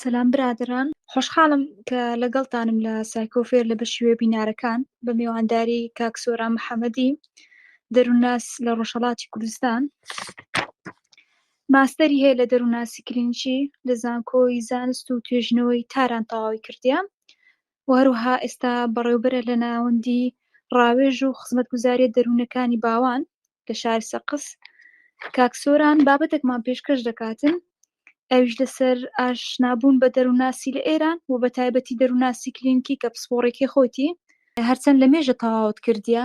سەلام برادران، خۆشحاڵم کە لەگەڵتانم لە سایکۆفێر لە بەشی وێبینارەکان بە میوانداری کاک سۆران محەممەدی دەروونناس لە ڕۆژهەڵاتی کوردستان. ماستەری هەیە لە دەروونناسی کلینیکی لە زانکۆی زانست و توێژنەوەی تاران تەواوی کردیە و هەروەها ئێستا بەڕێوەبەرە لە ناوەندی ڕاوێژ و خزمەتگوزاریە دەروونەکانی باوان لە شاری سەقس. کاک سۆران بابەتێکمان پێشکەش دەکاتن، ئەویش لەسەر ئاشنابوون بە دەروونناسی لە ئێران و بە تایبەتی دەروونناسی کلینیکی کە پسپۆڕێکی خۆتی هەرچەند لە مێژە تەواوت کردیە،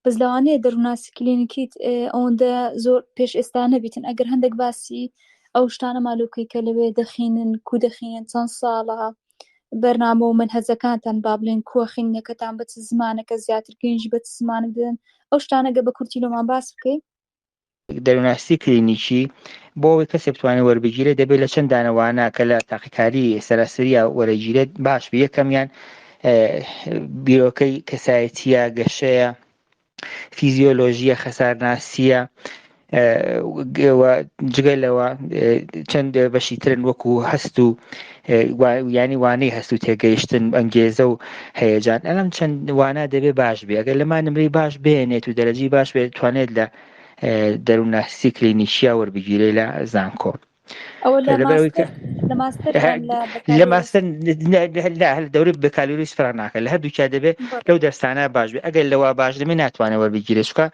بەس لەوانەیە دەروونناسی کلینیکیت ئەوەندە زۆر پێش ئێستا نەبیتن. ئەگەر هەندێک باسی ئەو شتانە مالوکەی کە لەوێ دەخینن، کو دەخینن، چەند ساڵە بەرنامە و منهەجەکانتان با بڵێن، کووە خینەکەتان بە چ زمانەکە زیاتر گەنجی بە چ زمانە بدەن، ئەو شتانەگە بە کورتی لۆمان باس بکەیت. دەروونناسی کلینیکی بۆ ئەوەی کەسێک بتوانێت وەربگیرێت دەبێت لە چەند دانەوانە کە لە تاقیکاری سەراسەریە وەرەگیرێت باش بێ. یەکەمیان بیرۆکەی کەسایەتیە، گەشەیە، فیزیۆلۆژیە، خەسارناسیە، جگە لەوە چەند بەشی ترن وەکو هەست و ینی وانەی هەست و تێگەیشتن، ئەنگێزە و هەیەجان. ئەلەم چەند وانە دەبێت باش بێ. ئەگەر لەمان نمرەی باش بێنێت و دەرەجی باش بێت توانێت لە دەروونناسی کلینیکیە وەربگیرێ لە زانکۆ. لە ماستەر دەوری بەکالوریس فرق ناکات، لە هەردووکیا دەبێت لەو دەرسانە باش بێت. ئەگەر لەوە باش دەبێت ناتوانێت وەربگیرێت، چونکە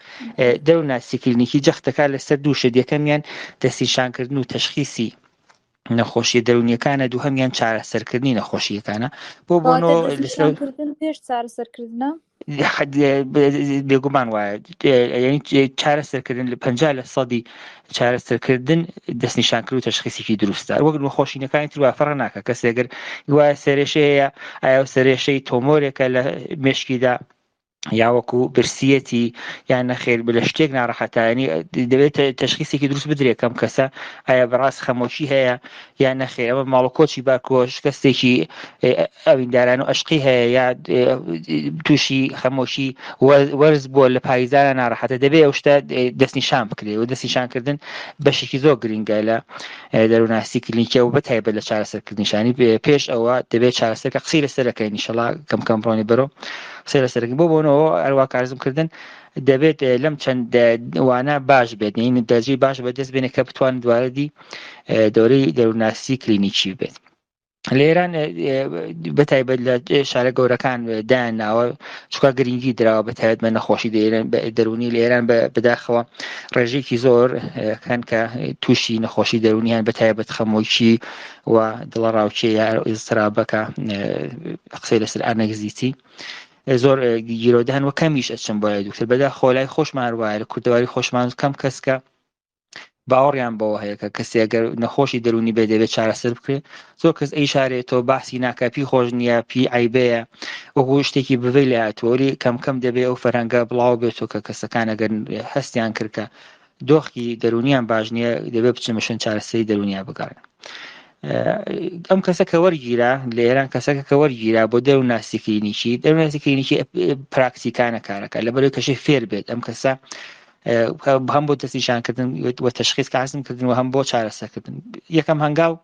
دەروونناسی کلینیکی جەختەکە لەسەر دوو شت: یەکەمیان دەستنیشانکردن و تەشخیصی نەخۆشیە دەرونیەکانە، دووهەمیان چارەسەرکردنی نەخۆشیەکانە. بۆنەوە پێش چارەسەرکردنە بێگومان وایە چارەسەرکردن لە 50% چارەسەرکردن دەستنیشانکرد و تەشخیصێکی دروستە. وەک نەخۆشینەکانی تر وافەڕ ناکە. کەسێگەر وایە سەرێشەیە، ئایا سەرێشەی تۆمۆرێکە لە مێشکیدا یا وەکو برسیەتی یان نەخێر لە شتێک ناڕەحەتایانی، دەبێت تەشخیصێکی دروست بدرێت کەم کەسە ئایا بەڕاست خەمۆکی هەیە یان نەخێر. ئەمە ماڵۆکۆچی باکۆش کەسێکی ئەوینداران و ئەشقی هەیە یا تووشی خەمۆشی وەرز بووە لە پایزانە ناڕەحەتە، دەبێت ئەو شتە دەستنیشان بکرێت و دەستنیشانکردن بەشێکی زۆر گرنگە لە دەروونناسی کلینیکیە و بەتایبەت لە چارەسەرکردنیشانی. پێش ئەوە دەبێت چارەسەرکە قسەی لەسەرەکەین ئینشەڵا کەم ڕۆنی بەرەو قسەی لەسەرەکەین. بۆنەوە هەروە کارزمکردن دەبێت لەم چەند وانە باش بێت، این دەرجەی باش بەدەست بێنێت کە بتوانێت دواردی دەورەی دەروونناسی کلینیکی بێت. لە ئێران بەتایبەت لە شارە گەورەکان داناوە، چونکە گرنگی درراوە بەتایبەت بە نەخۆشی دەرونی لە ئێران بەداخەوە ڕێژێکی زۆر کەن کە تووشی نەخۆشی دەرونیان بەتایبەت خەمۆکی و دڵە ڕاوچێ یا ئیزترابەکە قسەی لەسەر ئانەگزیتی زۆر گیرۆدەهن و کەمیش ئەچن بۆ لای دوکتەر. بەداخەوە لای خۆشمان وایە لە کوردەواری خۆشمان کەم کەسکە باوەڕیان بەوە هەیە کە کەسێک ئەگەر نەخۆشی دەرونی بێ دەبێت چارەسەر بکرێت. زۆر کەس ئیشارێتەوە باسی ناکە، پی خۆش نییە، پی عیبەیە، وەکو شتێکی بڤی لە هاتووەری کەم دەبێت ئەو فەرهەنگە بڵاو بێتەوە کە کەسەکان ئەگەر هەستیان کرد کە دۆخی دەرونیان باش نییە دەبێت بچن مەشن چارەسەری دەرونیان بگەڕێن. ئەم کەسە کە وەرگیرا لە ئێران کەسەکە کە وەرگیرا بۆ دەروونناسی کلینیکی، دەروونناسی کلینیکی پراکتیکانە کارەکە لەبەرەوەی کەشەی فێر بێت. ئەم کەسە هەم بۆ دەستنیشانکردن و تەشخیص کارزمکردن و هەم بۆ چارەسەرکردن. یەکەم هەنگاو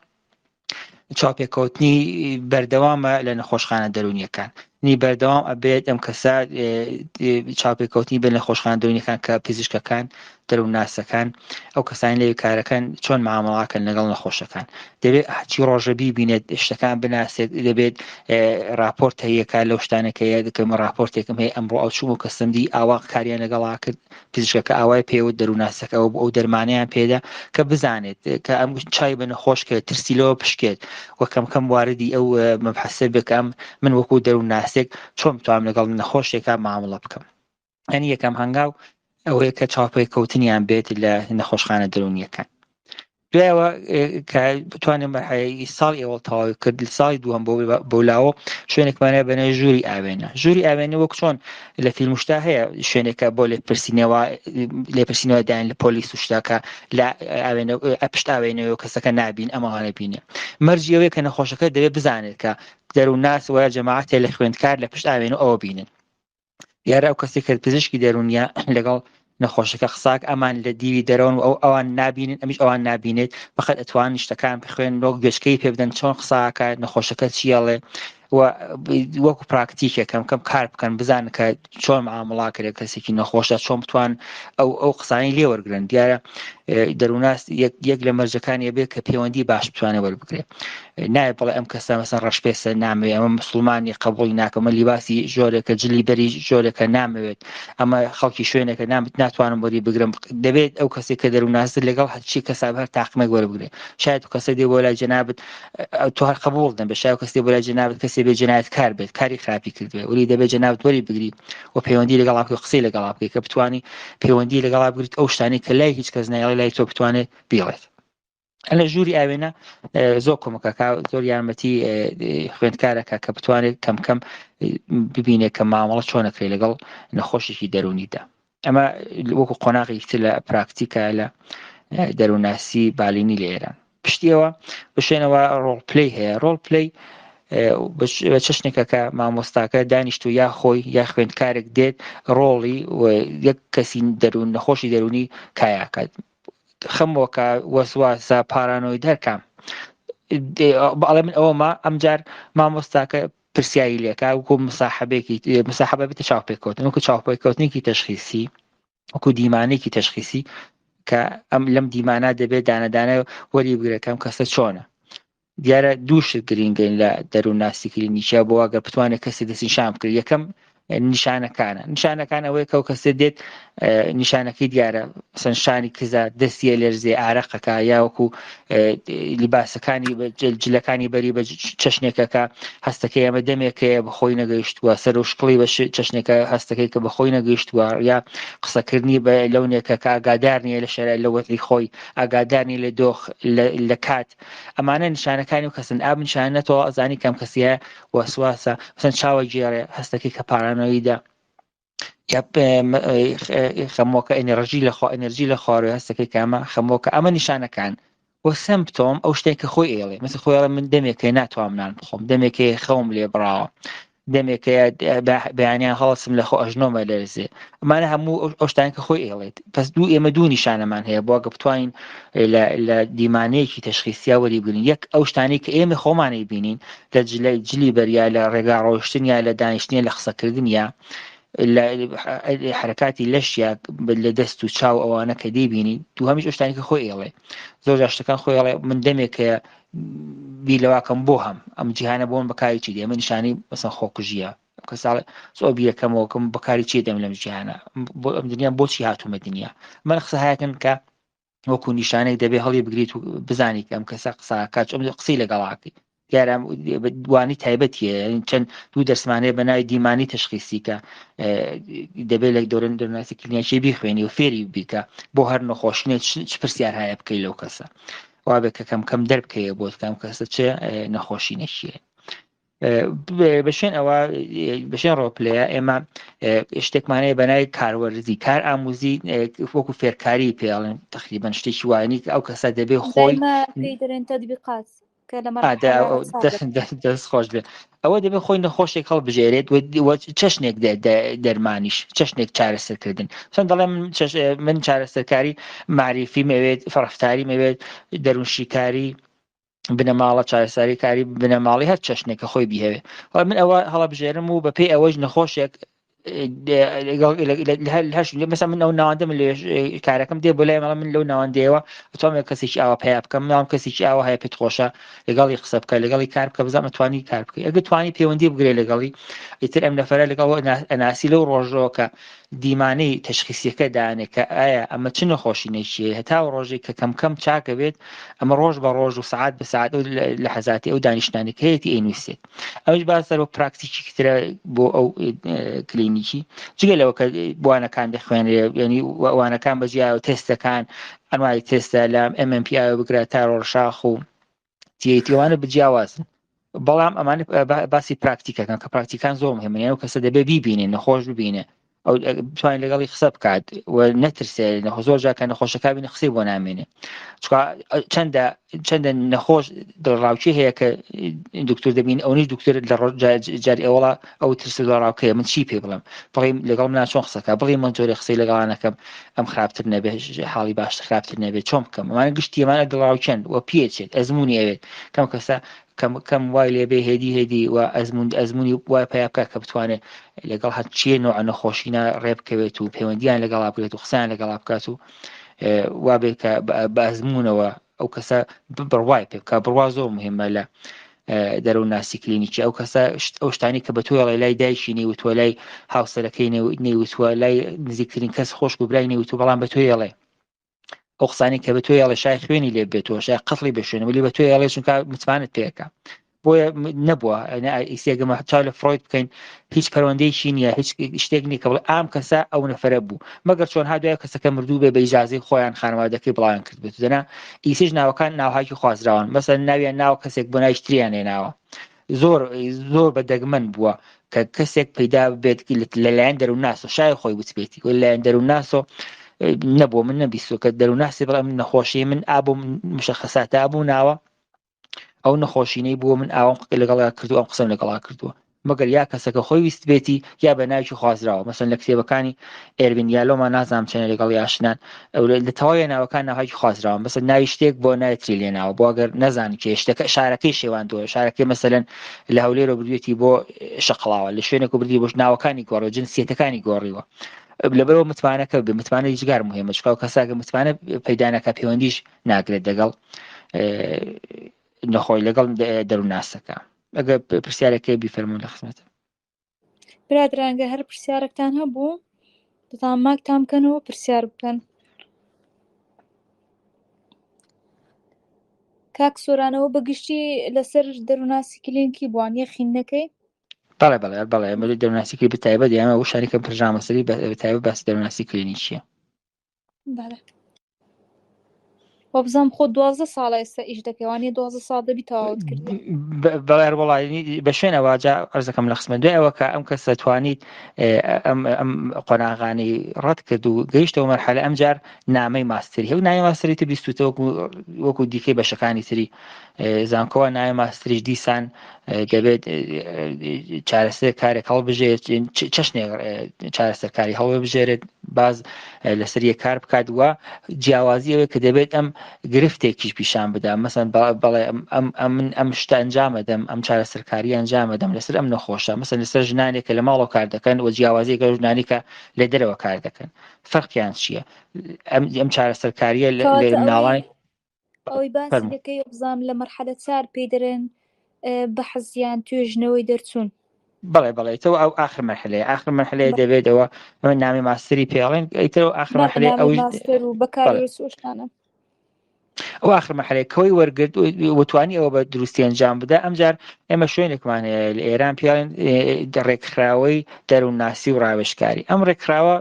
چاپێککەوتنی بەردەوامە لە نەخۆشخانە دەرونیەکان. نی بەردەوام ئەبێت ئەم کەسە چاپێککەوتنی بە نەخۆشخانە دەرونیەکان کە پزیشکەکان دەروونناسەکان ئەو کەسانی لەوێ کارەکەن چۆن معامەڵاکەن لەگەڵ نەخۆشەکان. دەبێت هەچی ڕۆژە ببینێت شتەکان بناسێت، دەبێت راپۆرت هەیەکە لەو شتانەکەیە دەکەم ڕاپۆرتێکم هەیە ئەمڕۆ ئەوچوو و کەسمدی ئاوا کاریان لەگەڵا کرد، پزیشکەکە ئاوای پێوە دەروونناسەکە ئەو دەرمانیان پێدا کە بزانێت کە ئەم چای بە نەخۆش کە ترسیلەوە پشکێت و کەم واردی ئەو مەبحەسە بکەم من وەکو دەروونناسێک چۆن بتوانم لەگەڵ نەخۆشێکە معامڵە بکەم. ئەنی یەکەم هەنگاو ئەوەیە کە چاپێککەوتنیان بێت لە نەخۆشخانە دەرونیەکان. دوایەوە کە بتوانێت بەرهەیەی ساڵی ئەوڵ تەواوی کرد، ساڵی دووەم بۆلاوە شوێنێکمانە بەنێ ژووری ئاوێنە. ژووری ئاوێنە وەک چۆن لە فیلمشتا هەیە شوێنێکە بۆ لێپرسینەوە دایان لە پۆلیس و شتاکە لە پشت ئاوێنەوە کەسەکە نابین ئەمەوانە بینێ. مەرجی ئەوەیە کە نەخۆشەکە دەبێت بزانێت کە دەروونناس وە جەماعەت لە خوێندکار لە پشت ئاوێنە ئەوە بینن. یارە ئەو کەسێک کە پزیشکی دەرونیە لەگەڵ نەخۆشەکە قساک ئەمان لە دیوی دەرەوەن و ئەوان نابینن ئەمیش ئەوان نابینێت بەخەت ئەتوان شتەکان بخوێن لۆ گوێچکەی پێ بدەن چۆن قساکە نەخۆشەکە چیەڵێ وەکو پراکتیکێک کەم کار بکەن بزانن کە چۆن معامڵاکرێت کەسێکی نەخۆشە چۆن بتوان ئەو قسانی لێ وەرگرن دیارە دەرووناس یەک لە مەرجەکانی بێت کە پەیوەندی باش بتوانێت وەربگرێت نایە بڵێ ئەم کەسە مەسەن ڕەشپێسە نامەوێت ئەمە مسلمانی قبوڵی ناکەمە لیباسی جۆرێکە جلی بەری جۆرێکە نامەوێت ئەمە خەڵکی شوێنێکە ناتوانم بۆری بگرم دەبێت ئەو کەسێک کە دەرووناس لەگەڵ هەرچی کەسا هەر تاقمێک وەربگرێت شاید کەسە دێ بۆ لای جەنابەت تۆ هەر قبوڵ دەن بە شاید کەسێ بۆ لای جەنابەت کەسێ بێ جەنایەت کار بێت کاری خراپی کردوێت ولی دەبێت جەنابەت وەری بگری و پەیوەندی لەگەڵا بکەی قسەی لەگەڵا بکەی کە بتوانی پەیوەندی لەگەڵا بگریت ئەو شتانی کە لای هیچ کەس نایڵێ لای تۆ بتوانێت بیڵێت لە ژووری ئاوێنە زۆر کۆمەکە زۆر یارمەتی خوێندکارەکە کە بتوانێت کەم کەم ببینێت کە مامەڵە چۆنەکەی لەگەڵ نەخۆشێکی دەرونیدا ئەمە وەکو قۆناغی تر لە پراکتیکە لە دەرووناسی بالینی لە ئێران پشتیەوە بشێنەوە ڕۆڵپلەی هەیە ڕۆڵپلەی بە چەشنێکە کە مامۆستاکە دانیشتو یا خۆی یا خوێندکارێک دێت ڕۆڵی یەک کەسی دەرون نەخۆشی دەرونی کایاکات خەمەوەکە وەسواسە پارانۆی دەرکەم بەڵێ من ئەوەمە ئەمجار مامۆستاکە پرسیایی لێکا وەکو مساحەبە بێتە چاوپێککەوتن وەکو چاوپێککەوتنێکی تەشخیصی وەکو دیمانێکی تەشخیصی کە ئەم لەم دیمانە دەبێت دانەدانە وەری بگرەکەم کەسە چۆنە دیارە دووشت گرنگن لە دەرووناسی کلینیکیا بۆ ئەگەر بتوانێت کەسی دەستی شام کرد یەکەم نیشانەکان ئەوەیە کە کەسێ دێت نیشانەکەی دیارە سنشانی کزە دەستیە لەرزێ ئارەقەکە یاوەکو لیباسەکانی جلەکانی بەری بە چەشنێکەکە هەستەکەی ئەمە دەمێکەیە بەخۆی نەگەیشتووە سەر و شکڵی بە چەشنێکە هەستەکەی کە بەخۆی نەگەیشتووە یا قسەکردنی بە لەونێکە کە ئاگادار نیە لە شەرە لە وەتری خۆی ئاگادارنی لە دۆخ لە کات ئەمانە نیشانەکانی و کەسن ئاب نیشانەتەوە ئەزانی کەم کەسیە وەسواسە مثلا چاوە گێڕێ هەستەکەی کە پارانۆیدا یا خەمۆکە ئەنرژی لە خۆڕی هەستەکەی کامە خەمۆکە ئەمە نیشانەکان و سمپتۆم ئەو شتێککە خۆی ئێڵێ مثل خۆیڵە من دەمێکەکەی ناتوانم بخۆم دەمێکەکەی خەوم لێ بڕاوە دەمێکەیە بەیانیان هەڵسم لە خۆ ئەژنۆمە لەرزێ ئەمانە هەموو ئەو شتانکە خۆی ئێڵێت پس ئێمە دوو نیشانەمان هەیە بۆگە بتوانین لە دیمانەیەکی تەشخیصیا وەریبگرین یەک ئەو شتانی کە ئێمە خۆمانی بینین لە جلی بەریا لە ڕێگا ڕۆشتن یا لە دانیشتنیە لە قسەکردن یا حرکاتی لەشیا لە دەست و چاو ئەوانە کە دەیبینی دوو هەمیش شتانی کە خۆی ئێڵێ زۆر شتەکان خۆی ئێڵێ من دەمێکەیە بیلەواکەم بۆ هەم ئەم جیهانە بۆن بەکاری چی دێ من نیشانی مەسەن خۆکوژیە کەساڵ زۆر بیرەکەمەوەکەم بەکاری چی دەم لەم جیهانە ئەم دنیا بۆچی هاتوومە دنیا من قسە هایەکەن کە وەکو نیشانێک دەبێ هەڵی بگریت و بزانی کە ئەم کەسە قساکات ئەم قسەی لەگەڵاکەی دیارە دوانی تایبەتیە چەند دوو دەرسمانەیە بە ناوی دیمانی تەشخیصی کە دەبێت لە دەوران دەروناسی کلینیکی بیخوێنی و فێری بیکە بۆ هەر نەخۆشنێت چ پرسیار هەیە بکەی لەو کەسە وابێت کە کەم دەربکەیە بۆت کەم کەسە چێ نەخۆشی نەشیە بەشێن ڕۆپلەیە ئێمە شتێکمانەیە بەنای کاروەرزی کار ئاموزی وەکو فێرکاری پێڵێن تقریبان شتێکی وایانی ئەو کەسە دەبێ خۆی دەست خۆش بێت ئەوە دەبێت خۆی نەخۆشێک هەڵبژێرێت چەشنێک دەرمانیش چەشنێک چارەسەرکردن چەند دەڵێ من چارەسەرکاری معریفی مەوێت فڕفتاری مەوێت دەروونشیکاری بنەماڵە چارەسەری کاری بنەماڵی هەر چەشنێکە خۆی بیهەوێ من ئەوە هەڵبژێرم و بەپێی ئەوەش نەخۆشێک مثلا من ئەو ناوەندە من لێ کارەکەم دێ بۆ لای مەڵە من لەو ناوەندەیەوە بتوانێت کەسێکی ئاوا پیا بکەم ناوم کەسێکی ئاوا هەیە پێت خۆشە لەگەڵی قسە بکە لەگەڵی کار بکە بزانمە توانی کار بکەی ئەگە توانی پەیوەندی بگرێ لەگەڵی ئیتر ئەم نەفەرە لەگەڵ ئەناسی لەو ڕۆژۆکە دیمانەی تەشخیصیەکە دانێت کە ئایا ئەمە چ نەخۆشی نەشیە هەتا ئەو ڕۆژێک کە کەم چاکە بێت ئەمە ڕۆژ بە ڕۆژ و سعات بە سعات لە حەزاتی ئەو دانیشتانێک هەیەی ئەینویسێت ئەوش باسەر بۆ پراکتیکی کترە بۆ ئەو کلینیکی جگە لەوە کە بوانەکان دەخوێنرێ ینی وانەکان بەجیاوە تێستەکان ئەنوای تێستە لە MMPI بگرێت تا ڕۆژشاخ و تیوانە بجیاوازن بەڵام ئەمانە باسی پراکتیکەکان کە پراکتیکان زۆر مهمە و کەسە دەبێ بیبینێ نەخۆش ببینێ ئەو بتوانین لەگەڵی قسە بکات و نەترسێ زۆر جاکە نەخۆشەکانی قسەی بۆ نامێنێ چەندە نەخۆش ڕاوچی هەیە کە دکتۆر دەبین ئەوەی دکتۆر لە جاری ئەوڵا ئەو ترس لە ڕاوکەیە من چی پێ بڵم بڵێم لەگەڵ منە چۆن قسەکە بڵێ من جۆرە قسەی لەگەڵانەکەم ئەم خراپتر نەبێ حاڵی باش خراپتر نەبێت چۆن بکەم ئەمانە گشتی ئەمانە دڵاوچەند و پێچێت ئەزمموی ئەوێت کەم کەسە کەم وای لێبێ هێدی و ئەزمموی وای پیا بکە کە بتوانێت لەگەڵ هەرچیە نوع نەخۆشینە ڕێبکەوێت و پەیوەندیان لەگەڵا بکرێت و قسەیان لەگەڵا بکات و وابێت کە بە ئەزممونەوە ئەو کەسە بڕوای پێ بکە بڕوا زۆر مهمە لە دەرەوە ناسی کلینیکی ئەو کەسە ئەو شتانی کە بە تۆ لای دایشی نێوتوە لای هاوسەرەکەی نێوتوە لای نزیکترین کەس خۆش و برای نێوتو بەڵام بە تۆ ڵێ ئەو قسانی کە بە تۆ ڵێ شای خوێنی لێ بێتەوە شای قەتڵی بشوێنە ولی بە تۆ ڵێ چونکە متمانت پێەکە بۆیە نەبووە ئیسێگەمە چاو لە فرۆید بکەین هیچ پەروەندەیەکی نییە هیچ شتێک نییە کە بڵێ ئام کەسە ئەو نەفرە بوو مەگەر چۆن هادوایە کەسەکە مردوو بێ بە ئیجازەی خۆیان خانوادەکەی بڵاویان کرد بێت دەنا ئیسیش ناوەکان ناوهاکی خوازراون مەسەن ناویان ناو کەسێک بۆ نایشتریان هێناوە زۆر بە دەگمەن بووە کە کەسێک پەیدا بێت لەلایەن دەرو ناسۆ شای خۆی بچبێتی و لەلایەن دەرو ناسۆ نەبووە من نەبیستۆ کە دەرو ناسی بڵێ من نەخۆشی من ئابوو مشەخەساتە ئابوو ناوە ئەو نەخۆشینەی بووە من ئاوام لەگەڵا کردو ئەم قسەم لەگەڵا کردووە مەگەر یا کەسەکە خۆی ویست بێتی یا بە ناوی خوازراوە مەسەن لە کتێبەکانی ئێربین یالۆمان نازانم چێنە لەگەڵی ئاشنان ئەو لە تەواوی ناوەکان ناوهای خوازراوە مەسەن ناوی شتێک بۆ نایەتری لێناوە بۆ ئەگەر نەزانی کێ شتەکە شارەکەی شێواندووە شارەکەی مەسەلەن لە هەولێرە بردوێتی بۆ شەقڵاوە لە شوێنێک بردی بۆ ناوەکانی گۆڕەوە جنسیەتەکانی گۆڕیوە لەبەرەوە متمانەکە بێ متمانە هیچگار مهمە چکە کەساکە متمانە پەیدانەکە پەیوەندیش ناگرێت دەگەڵ نەخۆی لەگەڵ دەروناسەکە ئەگە پرسیارەکەی بیفەرمون لە خزمەتە برادرانگە هەر پرسیارێکتان هەبوو دەتان ماکتان بکەنەوە پرسیار بکەن کاک سۆرانەوە بەگشتی لەسەر دەروناسی کلینیکی بوانیە خینەکەی بەڵێ ئەمە دەروناسیکی بتایبەت ئەمە و شاریکە پرژامەسەری بەتایبەت باس دەروناسی کلینیکیە وە بزانم خۆ 12 ساڵە ئێستا ئیش دەکەوانێ 12 ساڵ دەبی تەواوت کرد بەڵێر وڵی بە شوێنەوە جا ئەرزەکەم لە خزمەت دوای ئەوە کە ئەم کەس دەتوانیت ئەم قۆناغانی ڕەت کرد و گەیشتەوە مەرحەلە ئەمجار نامەی ماستری هەو نامی ماستری تر بیستوتە وەکو دیکەی بەشەکانی تری زانکۆوە نامی ماستریش دیسان دەبێت چارەسەر کارێک هەڵبژێت چەشنێک چارەسەرکاری هەڵبژێرێت باز لەسەریە کار بکات وە جیاوازی ئەوەیە کە دەبێت ئەم گرفتێکیش پیشان بدەم مەسەن بەڵێ ئەم شتە ئەنجامەدەم ئەم چارەسەرکاری ئەنجامەدەم لەسەر ئەم نەخۆشە مەسەن لەسەر ژنانێکە لە ماڵەوە کار دەکەن و جیاوازیەکە ژنانێکە لە دەرەوە کار دەکەن فەرقیان چییە ئەم چارەسەرکاریە لە ناوانی ئەوەی باسی دەکەی بزانم لە مەرحەلە چار پێی دەرێن بە حەزیان توێژنەوەی دەرچوون بەڵێ تەوە ئەو آخر مەرحلەیە دەبێتەوە ئەمە نامی ماستری پێڵێن ئەیتەوە آخر مەرحلەیە ئەوەی ئەو آخر مەرحلەیەکەوەی وەرگرت وتوانی ئەوە بە دروستی ئەنجام بدە ئەمجار ئێمە شوێنێکمان لە ئێران پیاڵێن ڕێکخراوەی دەروناسی و ڕاوێژکاری ئەم ڕێکخراوە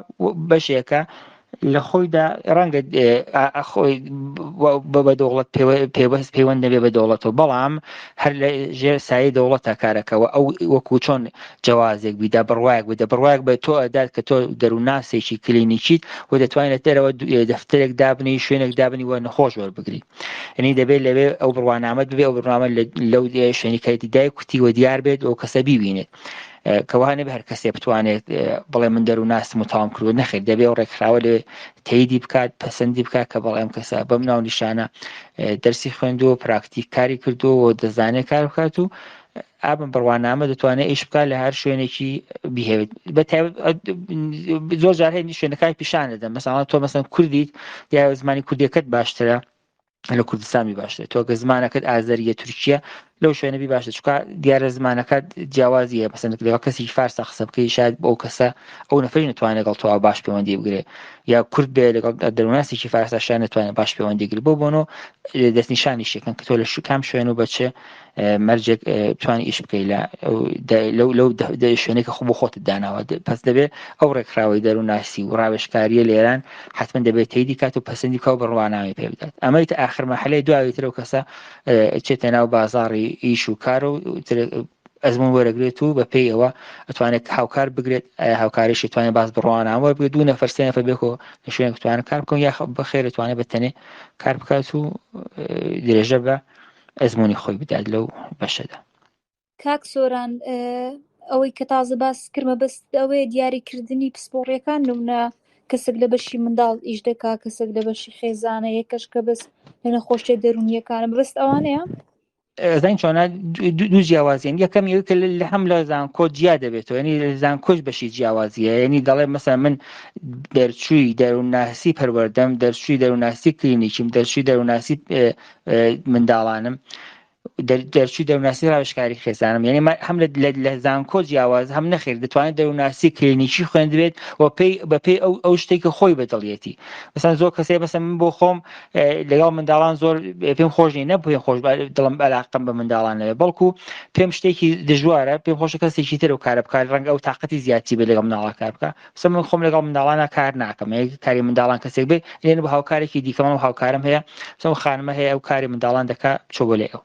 بەشێکە لە خۆیدا ڕەنگە خۆی بە دەوڵەت پێوەست پەیوەند نەبێ بە دەوڵەتەوە بەڵام هەر لە ژێر سایه دەوڵەتە کارەکەەوە ئەو وەکو چۆن جوازێک بیدا بڕوایەک بدە بڕوایەک بە تۆ ئەدات کە تۆ دەروناسێکی کلینیکیت و دەتوانێت دەرەوە دەفتەرێک دابنی شوێنێک دابنی وە نەخۆش وەربگری ئەنی دەبێت لەوێ ئەو بڕوانامەت ببێ ئەو بڕنامە لەو شوێنیکایەتی دای کوتی وە دیار بێت ئەو کەسە بیبینێت کەوانێ بە هەر کەسێ بتوانێت بڵێ من دەروناسم و تاوام کردو نەخێت دەبێ و ڕێکخراوە لێ تەییدی بکات پەسەندی بکات کە بەڵێ ئەم کەسە بەم ناو نیشانە دەرسی خوێندووە پراکتیک کاری کردووە و دەزانێت کار بکات و ئابم بڕوانامە دەتوانێت ئیش بکات لە هەر شوێنێکی بیهێوێت زۆر جار هەیە شوێنەکانی پیشان دەدەن مەسەڵەن تۆ مەسەڵەن کوردیت یا زمانی کوردیەکەت باشترە لە کوردستانی باشتر تۆ کە زمانەکەت ئازەریە تورکیە لەو شوێنەبی باشە چکە دیارە زمانەکەت جیاوازیە مەسەن لەگەڵ کەسی فارسە قسە بکەی شاید بۆ کەسە ئەو نەفەری نتوانێت لەگەڵ تۆ باش پەیوەندی بگرێ یا کورد بێ لەگەڵ دەروناسێکی فارسە شان نتوانێت باش پەیوەندی گرێ بۆنەوە دەستنیشانی شێکن کە تۆ لە کام شوێن و بەچێ مەرجێک بتوانانی ئیش بکەی لەو شوێنێکە خۆ بۆ خۆت داناوە پس دەبێت ئەو ڕێکخراوەی دەروناسی و ڕاوێژکاریە لێران حتمما دەبێت تەییدی کات و پەسەندی کاو بڕوانامی پێ بدات ئەمەی آخر مەرحلەی دواویترەوە کەسە چێتە ناو بازاڕی ئیش و کار و ئەزمون وەرەگرێت و بە پێی ئەوە ئەتوانێت هاوکار بگرێت هاوکاریشی توانێت باز بڕوانەوە وەربگرێت دوو نەفەر سێ نەفەر بێکەوە لە شوێنێک توانێت کار بکەن یا بەخێر توانێت بەتەنێ کار بکات و درێژە بە ئەزمموی خۆی بدات لەو بەشەدا. کاک سۆران ئەوەی کە تازە باس کردمە بەست ئەوەیە دیاریکردنی پسپۆڕیەکان نمونە کەسێک لە بەشی منداڵ ئیش دەکا کەسێک لە بەشی خێزانە یەکەش کە بەس لە نەخۆشیە دەرونیەکانم ڕست ئەوانەیە زین چۆنە دوو جیاوازیان یەکەم ئەوەی کە لە هەم لە زانکۆ جیا دەبێتەوە ینی زانکۆش بەشی جیاوازیە ینی دەڵێ مەسەلا من دەرچووی دەروونناسی پەروەردەم دەرچووی دەروونناسی کلینیکیم دەرچووی دەروونناسی منداڵانم دەرچووی دەروونناسی ڕاوێژکاری خێزانم یعنی هەم لە زانکۆ جیاواز هەم نەخێر دەتوانێت دەروونناسی کلینیکی خوێندبێت و بەپێی ئەو شتێککە خۆی بەدڵیەتی مثلا زۆر کەسێ بەسە من بۆ خۆم لەگەڵ منداڵان زۆر پێم خۆشنی نە پێم خۆش دڵم علاقەم بە منداڵانەوە بەڵکو پێم شتێکی دژوارە پێم خۆشە کەسێکی تر و کارە بکار ڕەنگە ئەو تااقەتی زیاتی بێ لەگەڵ مناڵە کار بکە بسە من خۆم لەگەڵ منداڵانە کار ناکەم کاری منداڵان کەسێک بێ لێن بە هاوکارێکی دیکەمان و هاوکارم هەیە سەم خانمە هەیە ئەو کاری منداڵان دەکا چۆ بۆ لێ ئەو